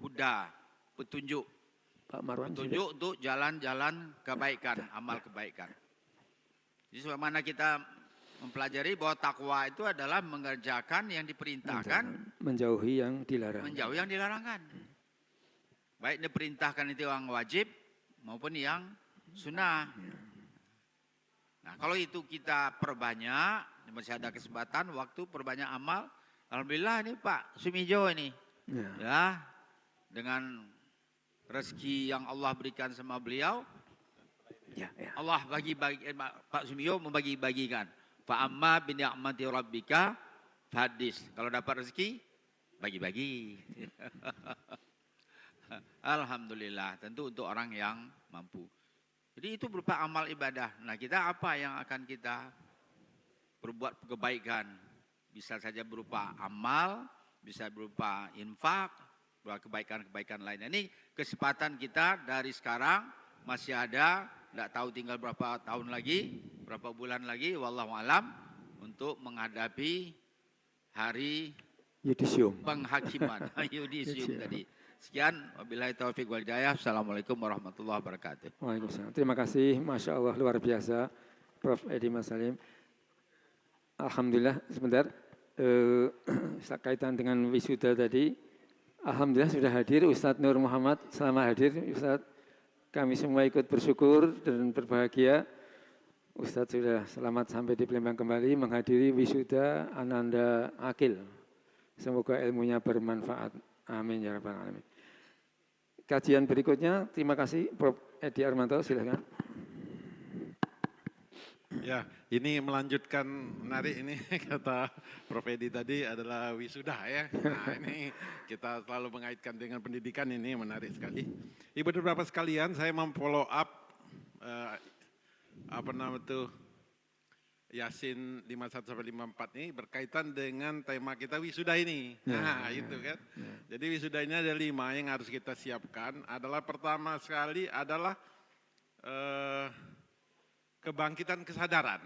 huda, petunjuk. Pak Marwan, petunjuk untuk jalan-jalan kebaikan, amal kebaikan. Jadi sebagaimana kita mempelajari bahwa takwa itu adalah mengerjakan yang diperintahkan, menjauhi yang dilarang. Menjauhi yang dilarangkan. Baik diperintahkan itu yang wajib maupun yang sunnah. Nah, kalau itu kita perbanyak, masih ada kesempatan waktu perbanyak amal. Alhamdulillah ini Pak Sumijo ini, ya dengan rezeki yang Allah berikan sama beliau, Allah bagi-bagi, Pak Sumijo membagi-bagikan. Fa amma bi ni'mati rabbika hadis. Kalau dapat rezeki, bagi-bagi. Alhamdulillah, tentu untuk orang yang mampu. Jadi itu berupa amal ibadah. Nah, kita apa yang akan kita berbuat kebaikan? Bisa saja berupa amal, bisa berupa infak, berupa kebaikan-kebaikan lainnya. Ini kesempatan kita dari sekarang, masih ada, tidak tahu tinggal berapa tahun lagi, berapa bulan lagi, wallahu alam, untuk menghadapi hari yudisium, penghakiman, yudisium tadi. Sekian, wabillahi taufiq wal hidayah. Assalamualaikum warahmatullahi wabarakatuh. Waalaikumsalam. Terima kasih, Masya Allah, luar biasa, Prof. Edi Masalim. Alhamdulillah, sebentar, kaitan dengan wisuda tadi, alhamdulillah sudah hadir Ustadz Nur Muhammad. Selamat hadir Ustadz, kami semua ikut bersyukur dan berbahagia. Ustadz sudah selamat sampai di Palembang kembali menghadiri wisuda Ananda Akil. Semoga ilmunya bermanfaat. Amin ya rabbal alamin. Kajian berikutnya, terima kasih Prof. Edi Armanto, silakan. Ya, ini melanjutkan menarik ini kata Prof. Edi tadi adalah wisuda ya. Nah ini kita selalu mengaitkan dengan pendidikan, ini menarik sekali. Ibu dan Bapak sekalian, saya follow up Yasin 51-54 ini berkaitan dengan tema kita wisuda ini. Nah itu kan. Jadi wisuda ini ada 5 yang harus kita siapkan. Adalah pertama sekali adalah kebangkitan kesadaran.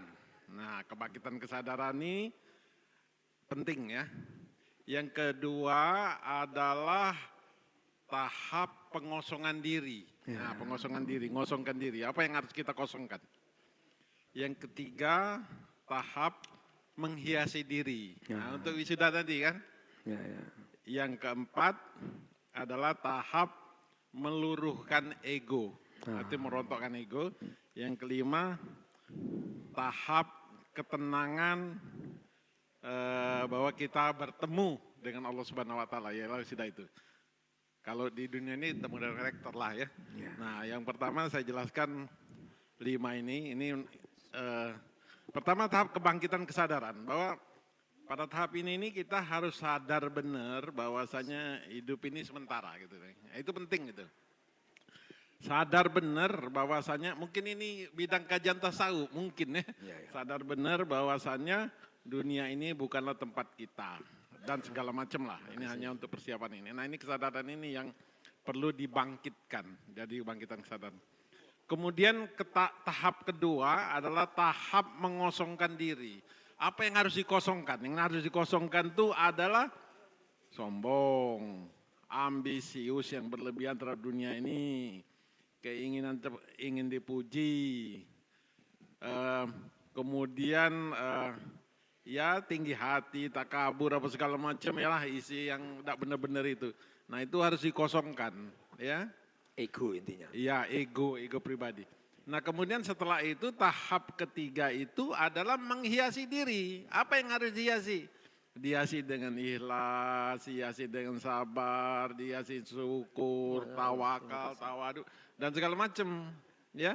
Nah, kebangkitan kesadaran ini penting ya. Yang kedua adalah tahap pengosongan diri. Nah, pengosongan diri, ngosongkan diri. Apa yang harus kita kosongkan? Yang ketiga, tahap menghiasi diri. Nah, untuk wisuda tadi kan. Yang keempat adalah tahap meluruhkan ego. Artinya merontokkan ego. Yang kelima, tahap ketenangan bahwa kita bertemu dengan Allah Subhanahu Wa Taala, ya sudah itu. Kalau di dunia ini temu dengan karakter lah ya. Nah, yang pertama saya jelaskan 5 ini pertama tahap kebangkitan kesadaran, bahwa pada tahap ini kita harus sadar benar bahwasanya hidup ini sementara gitu. Nah, itu penting gitu. Sadar benar bahwasanya, mungkin ini bidang kajian tasawuf mungkin ya. Sadar benar bahwasanya dunia ini bukanlah tempat kita dan segala macam lah. Ini hanya untuk persiapan ini. Nah ini kesadaran ini yang perlu dibangkitkan. Jadi bangkitan kesadaran. Kemudian tahap kedua adalah tahap mengosongkan diri. Apa yang harus dikosongkan? Yang harus dikosongkan itu adalah sombong, ambisius yang berlebihan terhadap dunia ini. Keinginan ingin dipuji, kemudian ya tinggi hati, takabur apa segala macam ya lah, isi yang tidak benar-benar itu. Nah itu harus dikosongkan ya. Ego intinya. Iya ego pribadi. Nah kemudian setelah itu tahap ketiga itu adalah menghiasi diri. Apa yang harus dihiasi? Dihiasi dengan ikhlas, dihiasi dengan sabar, dihiasi syukur, tawakal, tawadu, dan segala macam ya.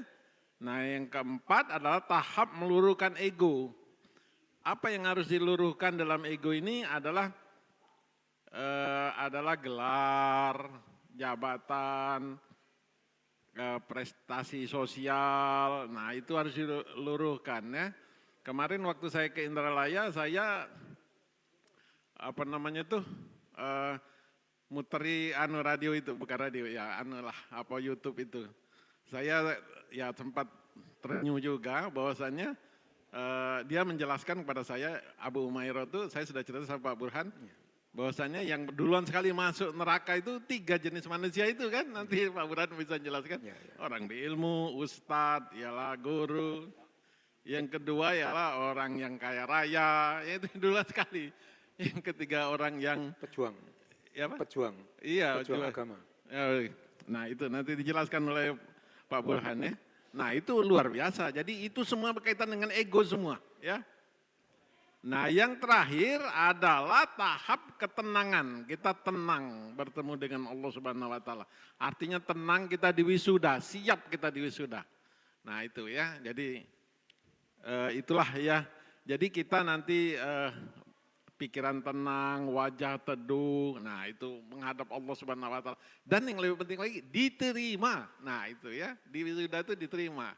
Nah yang keempat adalah tahap meluruhkan ego. Apa yang harus diluruhkan dalam ego ini adalah gelar, jabatan, prestasi sosial. Nah itu harus diluruhkan ya. Kemarin waktu saya ke Indralaya, saya muteri radio itu, bukan radio ya, YouTube itu. Saya ya sempat terenyuh juga bahwasannya dia menjelaskan kepada saya, Abu Umairah itu, saya sudah cerita sama Pak Burhan, bahwasannya yang duluan sekali masuk neraka itu 3 jenis manusia itu kan, nanti Pak Burhan bisa jelaskan. Orang berilmu, ustadz, ialah guru. Yang kedua ialah orang yang kaya raya, itu duluan sekali. Yang ketiga orang yang pejuang. Ya apa? Pejuang. Iya, pejuang agama. Nah itu nanti dijelaskan oleh Pak Burhan ya. Nah itu luar biasa. Jadi itu semua berkaitan dengan ego semua ya. Nah yang terakhir adalah tahap ketenangan. Kita tenang bertemu dengan Allah Subhanahu Wa Taala. Artinya tenang kita diwisuda, siap kita diwisuda. Nah itu ya. Jadi itulah ya. Jadi kita nanti pikiran tenang, wajah teduh, nah itu menghadap Allah Subhanahu Wa Taala. Dan yang lebih penting lagi diterima. Nah itu ya, di wisuda itu diterima.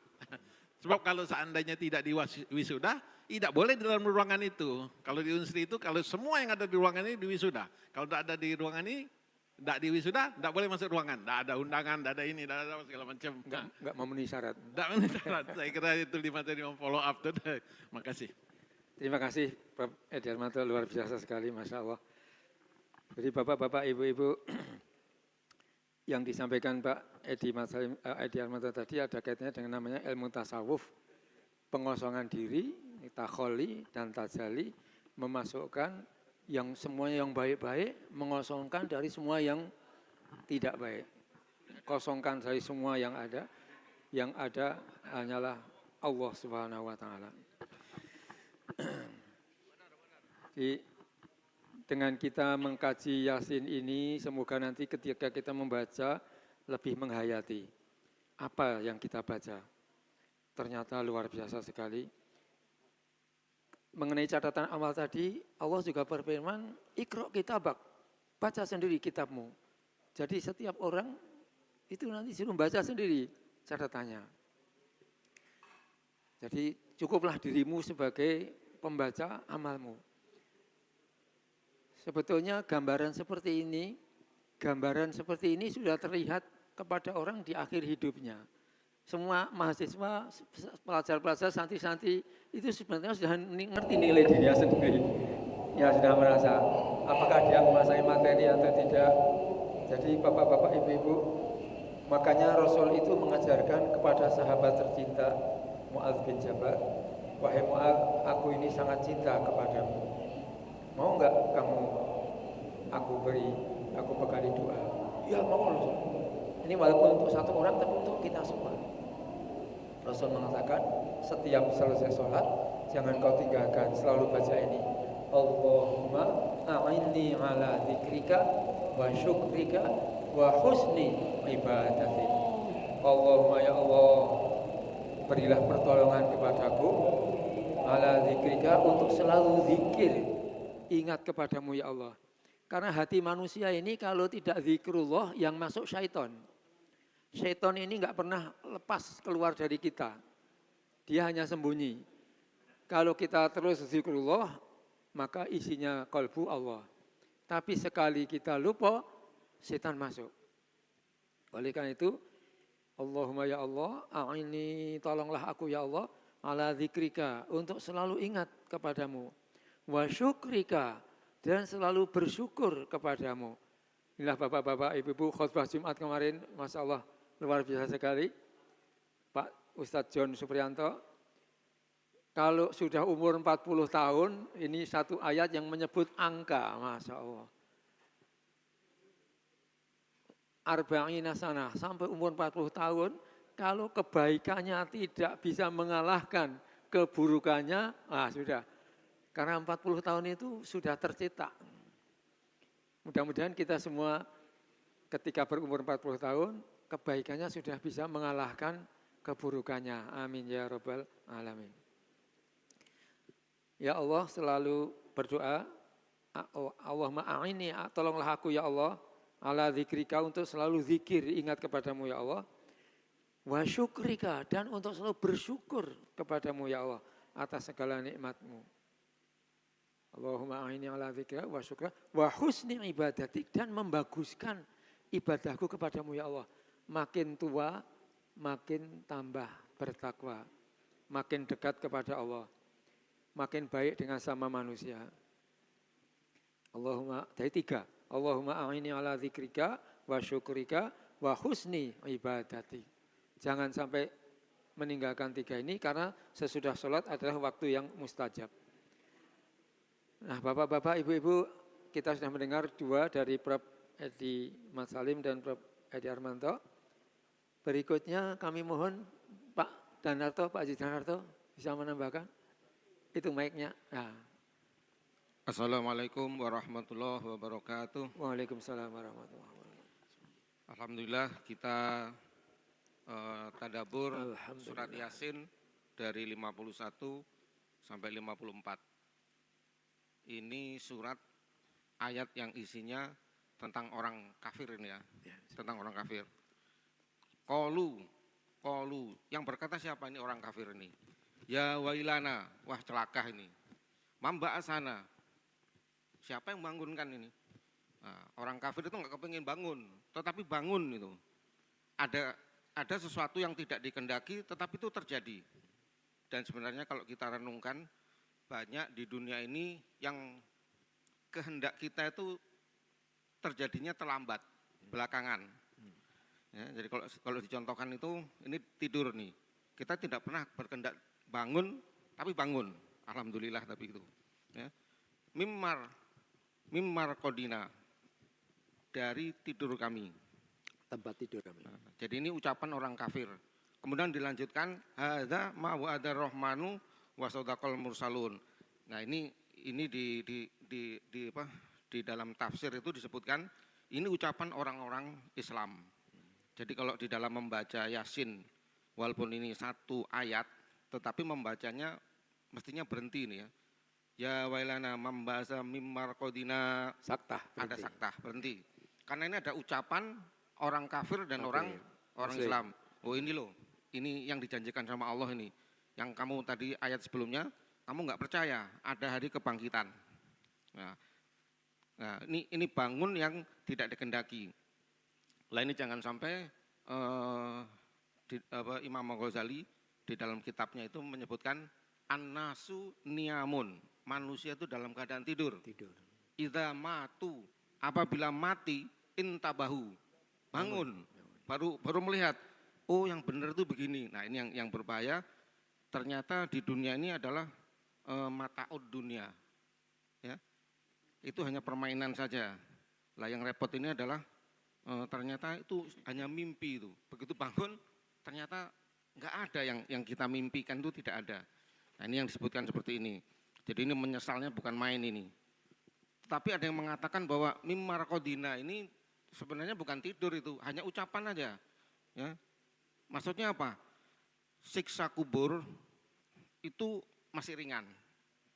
Sebab kalau seandainya tidak di wisuda, tidak boleh di dalam ruangan itu. Kalau di Unsri itu, kalau semua yang ada di ruangan ini di wisuda. Kalau tidak ada di ruangan ini, tidak di wisuda, tidak boleh masuk ruangan. Tidak ada undangan, tidak ada ini, tidak ada segala macam. Enggak memenuhi syarat. Tidak memenuhi syarat. Saya kira itu 5 tadi follow up. Makasih. Terima kasih Prof. Edi Harmanto, luar biasa sekali, Masya Allah. Jadi Bapak-Bapak, Ibu-Ibu, yang disampaikan Pak Edi Harmanto tadi ada kaitannya dengan namanya ilmu tasawuf, pengosongan diri, takholi dan tajali, memasukkan yang semuanya yang baik-baik, mengosongkan dari semua yang tidak baik. Kosongkan dari semua yang ada hanyalah Allah Subhanahu Wa Taala. Jadi, dengan kita mengkaji Yasin ini, semoga nanti ketika kita membaca lebih menghayati apa yang kita baca. Ternyata luar biasa sekali. mengenai catatan amal tadi, Allah juga berfirman, "Iqra kitabak." Baca sendiri kitabmu. Jadi setiap orang itu nanti suruh baca sendiri catatannya. Jadi cukuplah dirimu sebagai pembaca amalmu. Sebetulnya gambaran seperti ini sudah terlihat kepada orang di akhir hidupnya. Semua mahasiswa, pelajar-pelajar, santri-santri itu sebenarnya sudah ngerti nilai dirinya sendiri. Ya sudah merasa apakah dia menguasai materi atau tidak. Jadi bapak-bapak, ibu-ibu, makanya Rasul itu mengajarkan kepada sahabat tercinta Mu'adz bin Jabal, "Wahai Mu'adz, aku ini sangat cinta kepadamu. Mau enggak kamu aku bekali doa?" "Ya mau Rasul." Ini walaupun untuk satu orang tapi untuk kita semua. Rasul mengatakan setiap selesai sholat jangan kau tinggalkan, selalu baca ini, "Allahumma a'inni ala dzikrika wa syukrika wa husni ibadati." Allahumma ya Allah, berilah pertolongan kepadaku ala dzikrika, untuk selalu zikir, ingat kepadamu ya Allah. Karena hati manusia ini kalau tidak zikrullah yang masuk syaitan. Syaitan ini enggak pernah lepas keluar dari kita. Dia hanya sembunyi. Kalau kita terus zikrullah, maka isinya qalbu Allah. Tapi sekali kita lupa, setan masuk. Oleh karena itu, Allahumma ya Allah, a'inni, tolonglah aku ya Allah, ala zikrika, untuk selalu ingat kepadamu. Wa syukrika, dan selalu bersyukur kepadamu. Inilah bapak-bapak, ibu-ibu, khutbah Jumat kemarin, Masya Allah, luar biasa sekali. Pak Ustadz John Supriyanto, kalau sudah umur 40 tahun, ini satu ayat yang menyebut angka, Masya Allah. Arba'ina sanah, sampai umur 40 tahun, kalau kebaikannya tidak bisa mengalahkan keburukannya, sudah. Karena 40 tahun itu sudah tercetak. Mudah-mudahan kita semua ketika berumur 40 tahun, kebaikannya sudah bisa mengalahkan keburukannya. Amin ya rabbal alamin. Ya Allah, selalu berdoa, Allahumma a'inni, tolonglah aku ya Allah, ala zikrika, untuk selalu zikir, ingat kepadamu ya Allah, wa syukrika, dan untuk selalu bersyukur kepadamu ya Allah atas segala nikmatmu. Allahumma a'inni ala zikrika wa syukrika wa husni ibadatik, dan membaguskan ibadahku kepadamu ya Allah. Makin tua, makin tambah bertakwa, makin dekat kepada Allah, makin baik dengan sama manusia. Allahumma, dari 3. Allahumma a'inni ala zikrika wa syukrika wa husni ibadati. Jangan sampai meninggalkan 3 ini, karena sesudah sholat adalah waktu yang mustajab. Nah, bapak-bapak, ibu-ibu, kita sudah mendengar 2 dari Prof. Edi Matsalim dan Prof. Edi Armanto. Berikutnya kami mohon Pak Danarto, Pak Haji Danarto bisa menambahkan. Itu mic-nya. Nah. Assalamualaikum warahmatullahi wabarakatuh. Waalaikumsalam warahmatullahi wabarakatuh. Alhamdulillah kita tadabbur surat Yasin dari 51 sampai 54. Ini surat ayat yang isinya tentang orang kafir ini ya, tentang orang kafir. Qalu, yang berkata siapa ini orang kafir ini? Ya wailana, wah celaka ini. Mamba asana, siapa yang bangunkan ini? Nah, orang kafir itu nggak kepingin bangun, tetapi bangun itu. Ada sesuatu yang tidak dikehendaki, tetapi itu terjadi. Dan sebenarnya kalau kita renungkan, banyak di dunia ini yang kehendak kita itu terjadinya terlambat, belakangan. Ya, jadi kalau dicontohkan itu, ini tidur nih. Kita tidak pernah berkehendak bangun, tapi bangun. Alhamdulillah tapi itu. Ya. Mimmar kodina, dari tidur kami. Tempat tidur kami. Nah, jadi ini ucapan orang kafir. Kemudian dilanjutkan, hadza ma wa'ada rahmanu wa sadaqal mursalun. Nah ini di dalam tafsir itu disebutkan, ini ucapan orang-orang Islam. Jadi kalau di dalam membaca Yasin, walaupun ini 1 ayat, tetapi membacanya mestinya berhenti ini ya. ya wailana membasa mimar kodina Saktah. Ada saktah, berhenti. Karena ini ada ucapan orang kafir dan orang Islam. Oh ini loh, ini yang dijanjikan sama Allah ini. Yang kamu tadi ayat sebelumnya, kamu nggak percaya ada hari kebangkitan. Nah, ini bangun yang tidak dikehendaki. Lah ini jangan sampai Imam Ghazali di dalam kitabnya itu menyebutkan an-nasu niyamun, manusia itu dalam keadaan tidur. Idza matu, apabila mati intabahu, bangun, baru melihat, oh yang benar itu begini. Nah ini yang berbahaya. Ternyata di dunia ini adalah mata'ud dunia, ya itu hanya permainan saja. Lah yang repot ini adalah ternyata itu hanya mimpi itu. Begitu bangun ternyata nggak ada yang kita mimpikan, itu tidak ada. Nah ini yang disebutkan seperti ini. Jadi ini menyesalnya bukan main ini. Tapi ada yang mengatakan bahwa mimar kodina ini sebenarnya bukan tidur, itu hanya ucapan aja. Ya. Maksudnya apa? Siksa kubur itu masih ringan.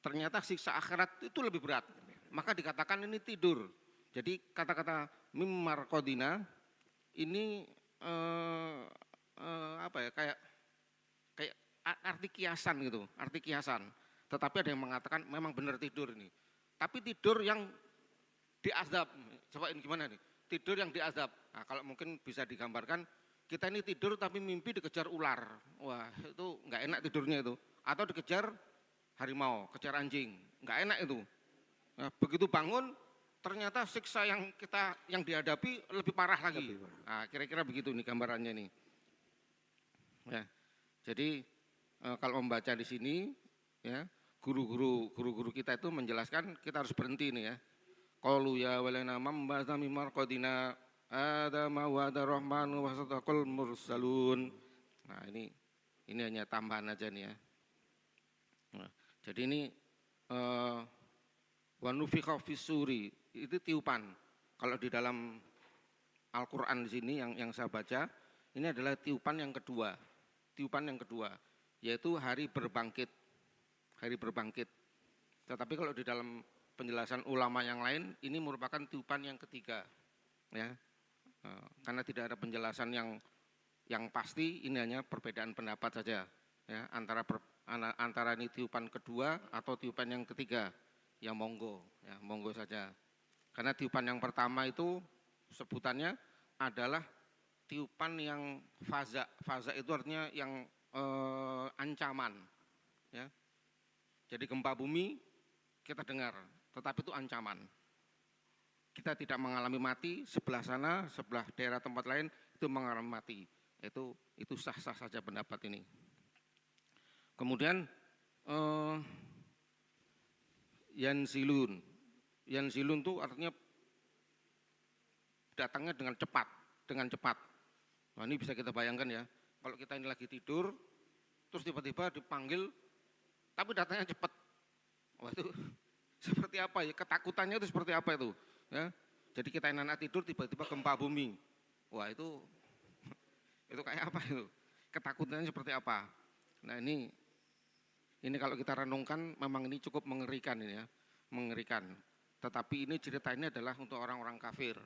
Ternyata siksa akhirat itu lebih berat. Maka dikatakan ini tidur. Jadi kata-kata mimar kodina ini kayak arti kiasan gitu, arti kiasan. Tetapi ada yang mengatakan memang benar tidur ini. Tapi tidur yang diazab. Coba ini gimana nih? Tidur yang diazab. Nah, kalau mungkin bisa digambarkan, kita ini tidur tapi mimpi dikejar ular. Wah, itu nggak enak tidurnya itu. Atau dikejar harimau, kejar anjing. Nggak enak itu. Nah, begitu bangun, ternyata siksa yang dihadapi lebih parah lagi. Nah, kira-kira begitu nih gambarannya nih. Ya, jadi kalau membaca di sini, ya guru-guru kita itu menjelaskan kita harus berhenti nih ya. Qalu ya walana mambasa mimar qadina adama wa darrahmanu wa sadaqal mursalun. Nah ini hanya tambahan aja nih ya. Nah, jadi ini wa nufikha fis-suri, itu tiupan. Kalau di dalam Al-Qur'an di sini yang saya baca, ini adalah tiupan yang kedua. Tiupan yang kedua, yaitu hari berbangkit. Hari berbangkit. Tetapi kalau di dalam penjelasan ulama yang lain, ini merupakan tiupan yang ketiga. Ya. Karena tidak ada penjelasan yang pasti, ini hanya perbedaan pendapat saja. Ya, antara ini tiupan kedua atau tiupan yang ketiga. Ya monggo saja. Karena tiupan yang pertama itu sebutannya adalah tiupan yang faza. Faza itu artinya yang ancaman. Ya. Jadi gempa bumi kita dengar, tetapi itu ancaman. Kita tidak mengalami mati, sebelah sana, sebelah daerah tempat lain itu mengalami mati. Itu sah-sah saja pendapat ini. Kemudian yanzilun. Yanzilun itu artinya datangnya dengan cepat. Nah ini bisa kita bayangkan ya, kalau kita ini lagi tidur, terus tiba-tiba dipanggil, tapi datangnya cepat. Wah itu seperti apa ya, ketakutannya itu seperti apa itu. Ya, jadi kita ini anak tidur tiba-tiba gempa bumi. Wah itu kayak apa itu, ketakutannya seperti apa. Nah ini kalau kita renungkan memang ini cukup mengerikan ini ya, mengerikan. Tetapi ini cerita ini adalah untuk orang-orang kafir.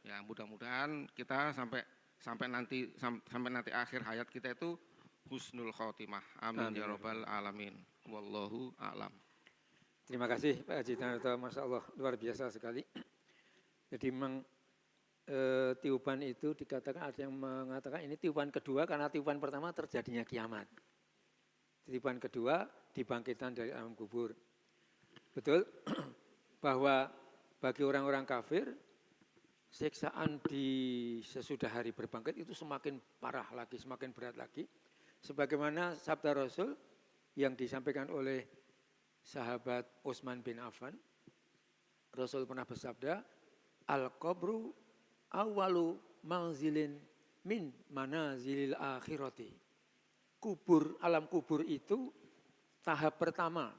Ya mudah-mudahan kita sampai nanti akhir hayat kita itu husnul khotimah. Amin ya rabbal alamin. Wallahu a'lam. Terima kasih Pak Haji Tanarto, Masya Allah luar biasa sekali. Jadi memang tiupan itu dikatakan, ada yang mengatakan ini tiupan kedua karena tiupan pertama terjadinya kiamat. Tiupan kedua dibangkitkan dari alam kubur. Betul bahwa bagi orang-orang kafir siksaan di sesudah hari berbangkit itu semakin parah lagi, semakin berat lagi. Sebagaimana sabda Rasul yang disampaikan oleh sahabat Utsman bin Affan, Rasul pernah bersabda, al-qabru awalu manzilin min manazilil akhirati. Kubur, alam kubur itu tahap pertama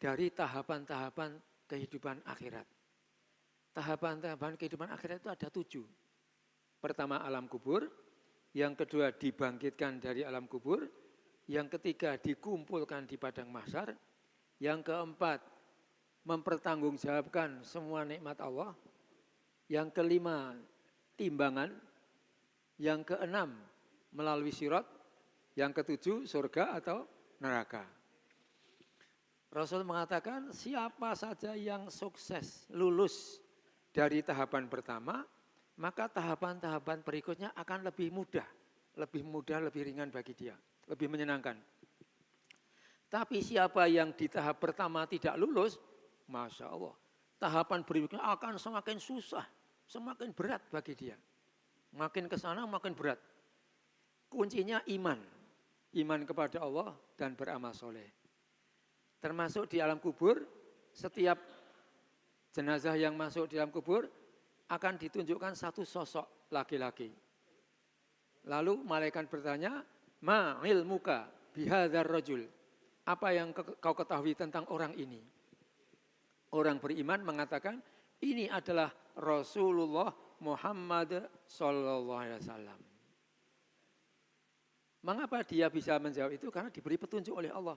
dari tahapan-tahapan kehidupan akhirat. Tahapan-tahapan kehidupan akhirat itu ada 7. Pertama alam kubur, yang kedua dibangkitkan dari alam kubur, yang ketiga dikumpulkan di padang mahsyar, yang keempat mempertanggungjawabkan semua nikmat Allah. Yang kelima, timbangan. Yang keenam, melalui sirat. Yang ketujuh, surga atau neraka. Rasul mengatakan siapa saja yang sukses lulus dari tahapan pertama, maka tahapan-tahapan berikutnya akan lebih mudah, lebih ringan bagi dia, lebih menyenangkan. Tapi siapa yang di tahap pertama tidak lulus, Masya Allah, tahapan berikutnya akan semakin susah, semakin berat bagi dia. Makin ke sana makin berat. Kuncinya iman, iman kepada Allah dan beramal soleh. Termasuk di alam kubur, setiap jenazah yang masuk di dalam kubur akan ditunjukkan satu sosok laki-laki. Lalu malaikat bertanya, ma ilmuka bihadzar rajul. Apa yang kau ketahui tentang orang ini? Orang beriman mengatakan, ini adalah Rasulullah Muhammad sallallahu alaihi wasallam. Mengapa dia bisa menjawab itu? Karena diberi petunjuk oleh Allah.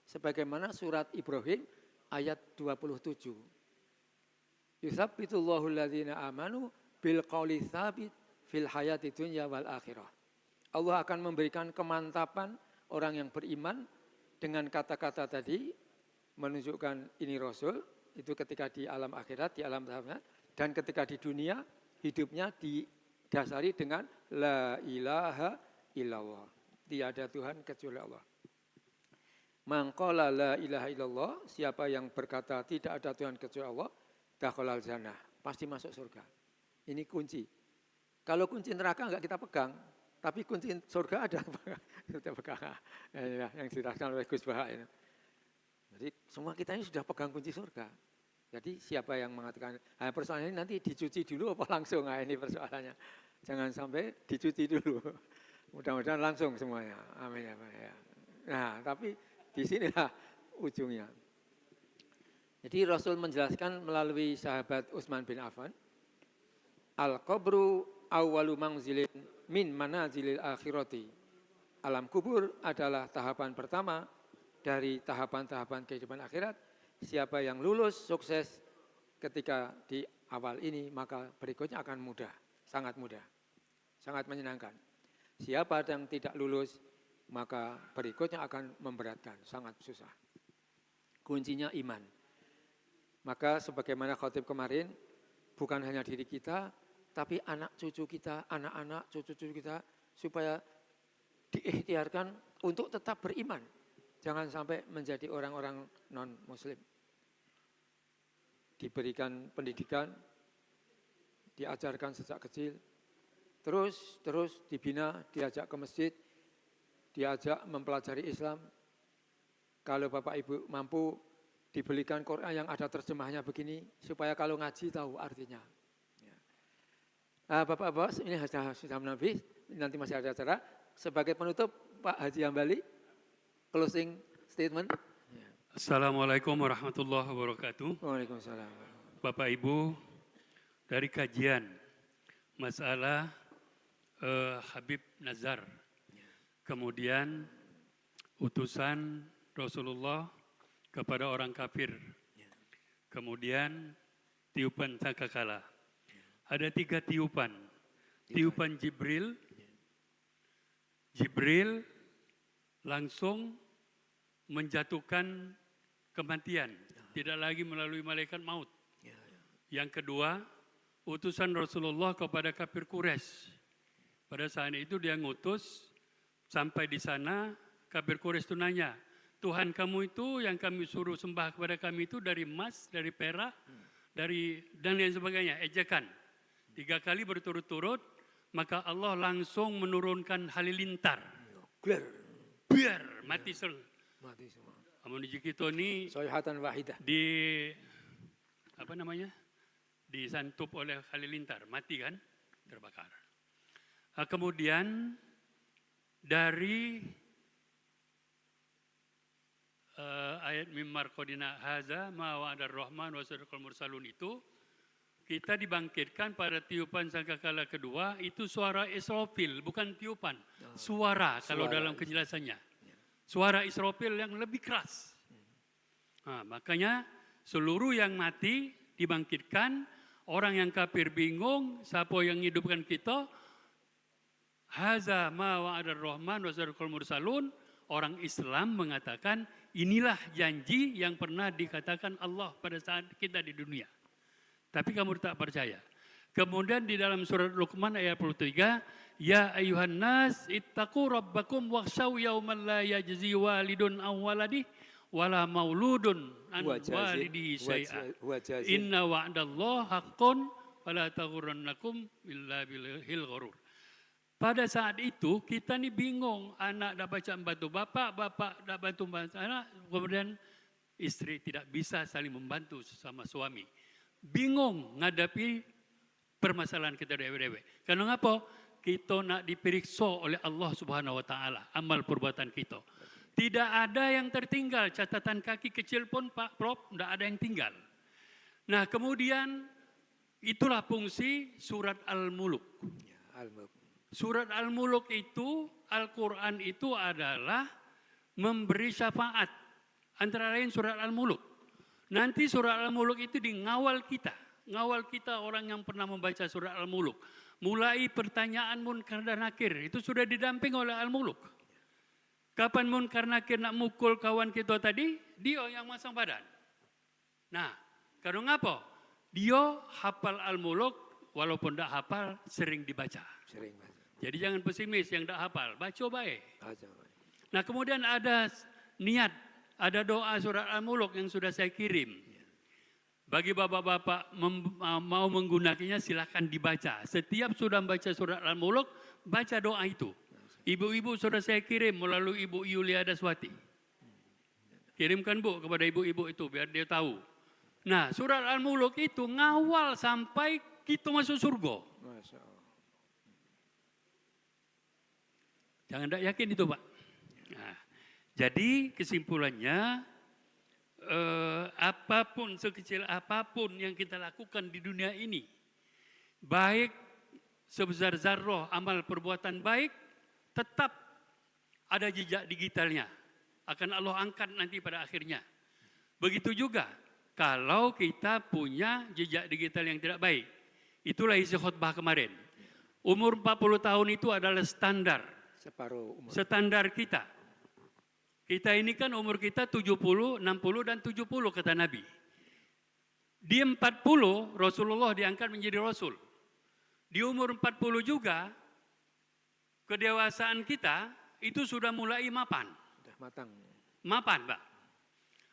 Sebagaimana surat Ibrahim ayat 27. Yusabbitullahu alladzina amanu bil qawli tsabit fil hayati dunya wal akhirah. Allah akan memberikan kemantapan orang yang beriman dengan kata-kata tadi menunjukkan ini Rasul, itu ketika di alam akhirat, di alam tahapnya, dan ketika di dunia hidupnya didasari dengan la ilaha illallah. Tiada Tuhan kecuali Allah. Mangqala la ilaha illallah, siapa yang berkata tidak ada Tuhan kecuali Allah, dakhalal jannah, pasti masuk surga. Ini kunci. Kalau kunci neraka enggak kita pegang, tapi kunci surga ada kita pegang. Ya, yang dijelaskan oleh Gus Baha ini. Jadi semua kita ini sudah pegang kunci surga. Jadi siapa yang mengatakan, persoalan ini nanti dicuci dulu apa langsung? Nah, ini persoalannya. Jangan sampai dicuci dulu. Mudah-mudahan langsung semuanya. Amin ya. Nah, tapi di sinilah ujungnya. Jadi Rasul menjelaskan melalui sahabat Utsman bin Affan, al-qabru awwalu manzilin min manazilil akhirati. Alam kubur adalah tahapan pertama dari tahapan-tahapan kehidupan akhirat. Siapa yang lulus sukses ketika di awal ini, maka berikutnya akan mudah, sangat menyenangkan. Siapa yang tidak lulus, maka berikutnya akan memberatkan, sangat susah. Kuncinya iman. Maka sebagaimana khotib kemarin, bukan hanya diri kita, tapi anak cucu kita, anak-anak cucu-cucu kita, supaya diikhtiarkan untuk tetap beriman. Jangan sampai menjadi orang-orang non-muslim. Diberikan pendidikan, diajarkan sejak kecil, terus dibina, diajak ke masjid, diajak mempelajari Islam. Kalau Bapak Ibu mampu, dibelikan Quran yang ada terjemahnya begini, supaya kalau ngaji tahu artinya. Bapak-bapak, ini sudah menabih, nanti masih ada acara. Sebagai penutup, Pak Haji Hambali, closing statement. Assalamualaikum warahmatullahi wabarakatuh. Waalaikumsalam. Bapak Ibu, dari kajian masalah Habib Nazar, kemudian utusan Rasulullah kepada orang kafir, kemudian tiupan sangkakala. Ada 3 tiupan. Tiupan Jibril langsung menjatuhkan kematian, tidak lagi melalui malaikat maut. Yang kedua, utusan Rasulullah kepada kafir Quraisy. Pada saat itu dia ngutus, sampai di sana kafir Quraisy itu nanya, Tuhan kamu itu yang kami suruh sembah kepada kami itu dari emas, dari perak, dari dan lain sebagainya, ejekan. 3 kali berturut-turut, maka Allah langsung menurunkan halilintar. Biar mati semua. Menuju kita ini disantup oleh halilintar, mati kan, terbakar. Kemudian dari ayat mimar qadina haza ma wa'adar rahman wa sadaqal mursalun itu, kita dibangkitkan pada tiupan sangkakala kedua, itu suara Israfil, bukan tiupan, suara kalau dalam kejelasannya. Suara Israfil yang lebih keras. Nah, makanya Seluruh yang mati dibangkitkan, orang yang kafir bingung, siapa yang hidupkan kita? Haza ma wa'adar rahman wa sadaqal mursalun. Orang Islam mengatakan inilah janji yang pernah dikatakan Allah pada saat kita di dunia. Tapi kamu tak percaya. Kemudian di dalam surat Luqman ayat 23, ya ayuhan nas ittaqu rabbakum wakhshaw yawman la yajzi walidun aw waladih wala mauludun an walidihi syai'a. Inna wa'dallahi haqqun fala taghurrannakum illa billahil ghurur. Pada saat itu kita nih bingung, anak dah baca membantu bapak, bapak dah bantu anak, kemudian istri tidak bisa saling membantu sesama suami. Bingung menghadapi permasalahan kita dewe-dewe. Karena apa? Kita nak diperiksa oleh Allah Subhanahu wa taala amal perbuatan kita. Tidak ada yang tertinggal, catatan kaki kecil pun Pak Prof, tidak ada yang tinggal. Nah, kemudian itulah fungsi surat Al-Muluk. Surat Al-Muluk itu, Al-Quran itu adalah memberi syafaat. Antara lain surat Al-Muluk. Nanti surat Al-Muluk itu ngawal kita orang yang pernah membaca surat Al-Muluk. Mulai pertanyaan Munkar dan Nakir, itu sudah didamping oleh Al-Muluk. Kapan Munkar Nakir nak mukul kawan kita tadi, dia yang masang badan. Nah, karena ngapa? Dia hafal Al-Muluk, walaupun tidak hafal, sering dibaca. Jadi jangan pesimis yang tidak hafal, baca baik. Nah, kemudian ada niat, ada doa surat Al-Muluk yang sudah saya kirim. Bagi bapak-bapak mau menggunakannya silakan dibaca. Setiap sudah membaca surat Al-Muluk, baca doa itu. Ibu-ibu sudah saya kirim melalui Ibu Yulia Daswati. Kirimkan Bu kepada ibu-ibu itu biar dia tahu. Nah, surat Al-Muluk itu ngawal sampai kita masuk surga. Jangan tak yakin itu Pak. Nah, jadi kesimpulannya apapun, sekecil apapun yang kita lakukan di dunia ini, baik sebesar zarrah amal perbuatan baik, tetap ada jejak digitalnya. Akan Allah angkat nanti pada akhirnya. Begitu juga kalau kita punya jejak digital yang tidak baik. Itulah isi khutbah kemarin. Umur 40 tahun itu adalah standar. Separuh umur. Standar kita. Kita ini kan umur kita 70, 60 dan 70 kata Nabi. Di 40 Rasulullah diangkat menjadi Rasul. Di umur 40 juga kedewasaan kita itu sudah mulai mapan. Sudah matang. Mapan Pak.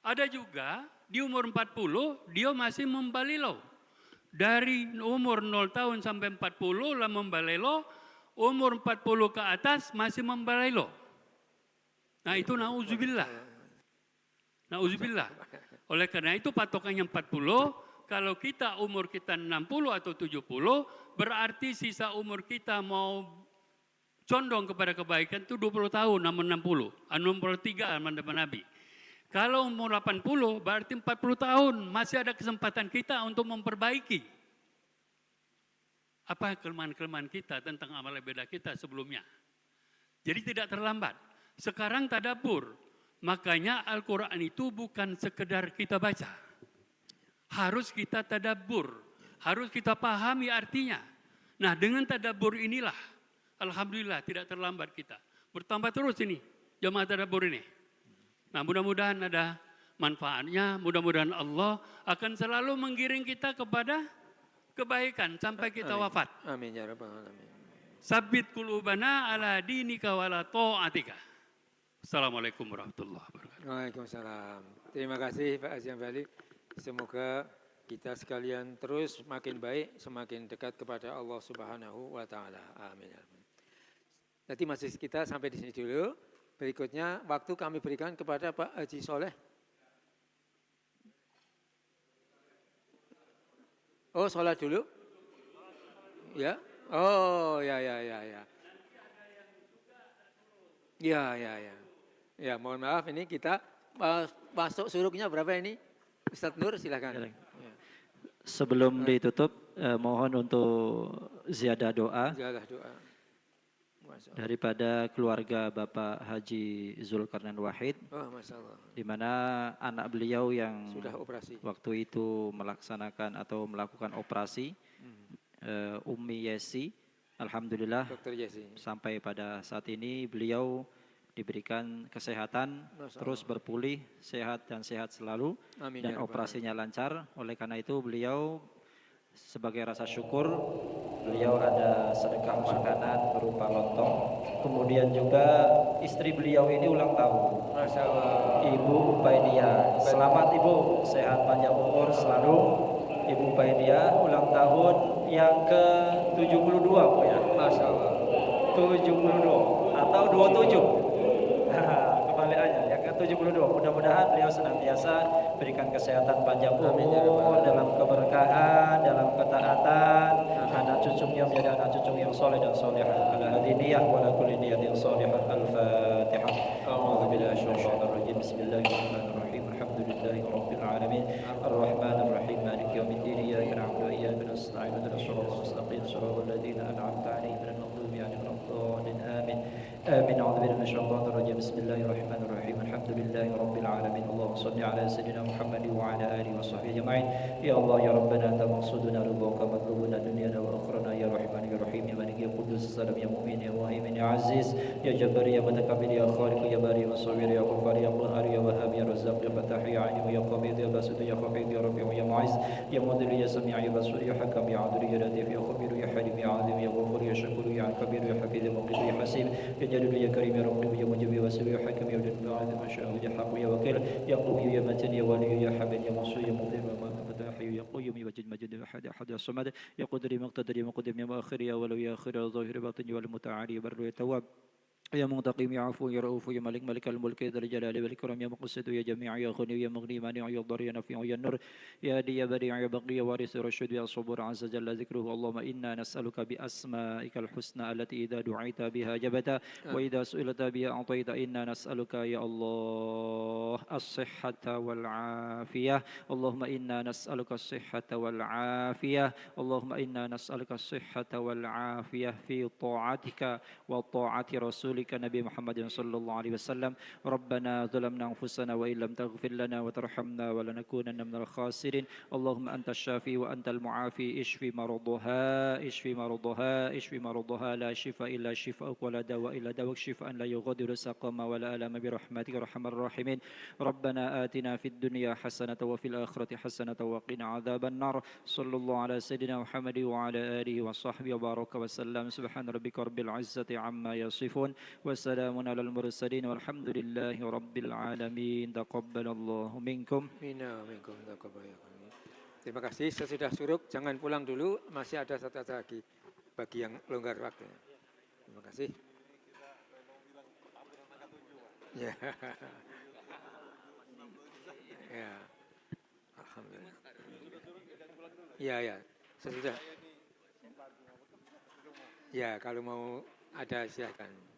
Ada juga di umur 40 dia masih membalilo. Dari umur 0 tahun sampai 40 lah membalilo. Umur 40 ke atas masih membalilo. Nah itu na'udzubillah. Na'udzubillah. Oleh karena itu patokannya 40, kalau kita umur kita 60 atau 70, berarti sisa umur kita mau condong kepada kebaikan itu 20 tahun, namun 60. 63 aman depan Nabi. Kalau umur 80, berarti 40 tahun, masih ada kesempatan kita untuk memperbaiki. Apa kelemahan-kelemahan kita tentang amal ibadah kita sebelumnya. Jadi tidak terlambat. Sekarang tadabbur. Makanya Al-Quran itu bukan sekedar kita baca. Harus kita tadabbur. Harus kita pahami artinya. Nah dengan tadabbur inilah, alhamdulillah tidak terlambat kita. Bertambah terus ini, jamaah tadabbur ini. Nah mudah-mudahan ada manfaatnya. Mudah-mudahan Allah akan selalu menggiring kita kepada kebaikan sampai kita wafat. Amin ya rabbal alamin. Sabbit qulubana ala dinika wa ala ta'atika. Assalamualaikum warahmatullahi wabarakatuh. Waalaikumsalam. Terima kasih Pak Azam Bali. Semoga kita sekalian terus makin baik, semakin dekat kepada Allah Subhanahu wa taala. Amin. Nanti masih kita sampai di sini dulu. Berikutnya waktu kami berikan kepada Pak Haji Soleh. Oh, sholat dulu? Ya? Oh, ya. Ya, mohon maaf ini kita masuk suruknya berapa ini? Ustadz Nur silakan. Ya. Sebelum ditutup, mohon untuk ziyadah doa. Ziyadah doa. daripada keluarga Bapak Haji Zulkarnain Wahid, Masya Allah. di mana anak beliau yang sudah operasi waktu itu melaksanakan atau melakukan operasi, Umi Yesi, alhamdulillah sampai pada saat ini beliau diberikan kesehatan, terus berpulih, sehat dan sehat selalu, dan operasinya lancar. Oleh karena itu beliau sebagai rasa syukur, beliau ada sedekah makanan berupa lontong. Kemudian juga istri beliau ini ulang tahun. Masya Allah. Ibu Upaidia. Selamat Ibu, sehat panjang umur selalu. Ibu Upaidia ulang tahun yang ke-72 Bu ya. Masya Allah. 72 atau 27. Kebalikannya yang ke-72. Mudah-mudahan beliau senantiasa berikan kesehatan panjang umur, dalam keberkahan, dalam ketaatan, anak cucunya menjadi anak cucu yang soleh dan solehah. Ala hadiniyah wa ala kulli niyatin solehah. Al-Fatihah. A'udzu billahi minasyaitonir rajim. Bismillahirrahmanirrahim. Alhamdulillahi rabbil alamin. Arrahmanir rahim. Maliki yaumiddin. Iyyaka na'budu wa iyyaka nasta'in. Ihdinas siratal mustaqim. Shiratal ladzina an'amta 'alaihim ghairil maghdubi 'alaihim waladdallin. Amin. آمين. أعوذ بالله من الشيطان الرجيم. بسم الله الرحمن الرحيم. الحمد لله رب العالمين. اللهم صل على سيدنا محمد وعلى آله وصحبه أجمعين. يا الله يا ربنا أنت مقصودنا رضاك مطلوبنا دنيانا وأخرنا يا رحمن يا رحيم يا مالك يا قدوس السلام يا مؤمن يا مهيمن يا عزيز يا جبار يا متكبر يا خالق يا باري مصور يا غفار يا قهار يا وهاب يا رزاق يا فتاح يا عليم يا قبيض يا باسط يا خفيض يا رفيع يا معز يا مذل يا سميع يا بصير يا حكم يا عدل يا لطيف يا خبير يا حليم يا عظيم يا غفور يا شكور يا كبير يا حفيظ يا مقيت يا حسيب يا جليل يا كريم يا رقيب يا مجيب يا واسع يا حكم يا ولد يا ما شاء يا حق يا وكيل يا قوي يا متين يا ولي يا حبيب يا منصور يا مطيع يا فتاح يا قيوم يا وجد مجد يا احد احد يا صمد يا قدر يا مقتدر يا مقدم يا مؤخر يا ولو يا اخر يا ظاهر باطن يا المتعالي بر يا تواب يا منتقم يا عفو يا رؤوف يا ملك ملك الملك ذا الجلال والإكرام يا مقصد يا جميع يا غني يا مغني مانع يا ضر يا نفيع يا النور يا هادي يا بديع يا بقي يا وارث الرشد يا صبور عز جل ذكره. اللهم إنا نسألك بأسمائك الحسنى التي إذا دعيت بها جبت وإذا سئلت بها أعطيت. إنا نسألك يا الله الصحة والعافية. اللهم إنا نسألك الصحة والعافية. اللهم إنا نسألك الصحة والعافية في طاعتك وطاعة رسولك نبي محمد صلى الله عليه وسلم. ربنا ظلمنا أنفسنا وإن لم تغفر لنا وترحمنا ولنكونن من الخاسرين. اللهم أنت الشافي وأنت المعافي. اشفي مرضها اشفي مرضها اشفي مرضها. لا شفاء إلا شفاءك ولا دواء إلا دواءك شفاء لا يغادر سقما ولا ألم برحمتك أرحم الراحمين. ربنا آتنا في الدنيا حسنة وفي الآخرة حسنة وقنا عذاب النار. صلى الله على سيدنا محمد وعلى آله وصحبه وبارك وسلم. سبحان ربك رب العزة عما يصفون وسلام على المرسلين والحمد لله رب العالمين. تقبل الله منكم. Terima kasih. Sesudah syuruk jangan pulang dulu, masih ada satu lagi bagi yang longgar waktunya. Terima kasih. Ya. Ya. Alhamdulillah. Ya, ya. Sesudah. Ya, kalau mau ada silakan.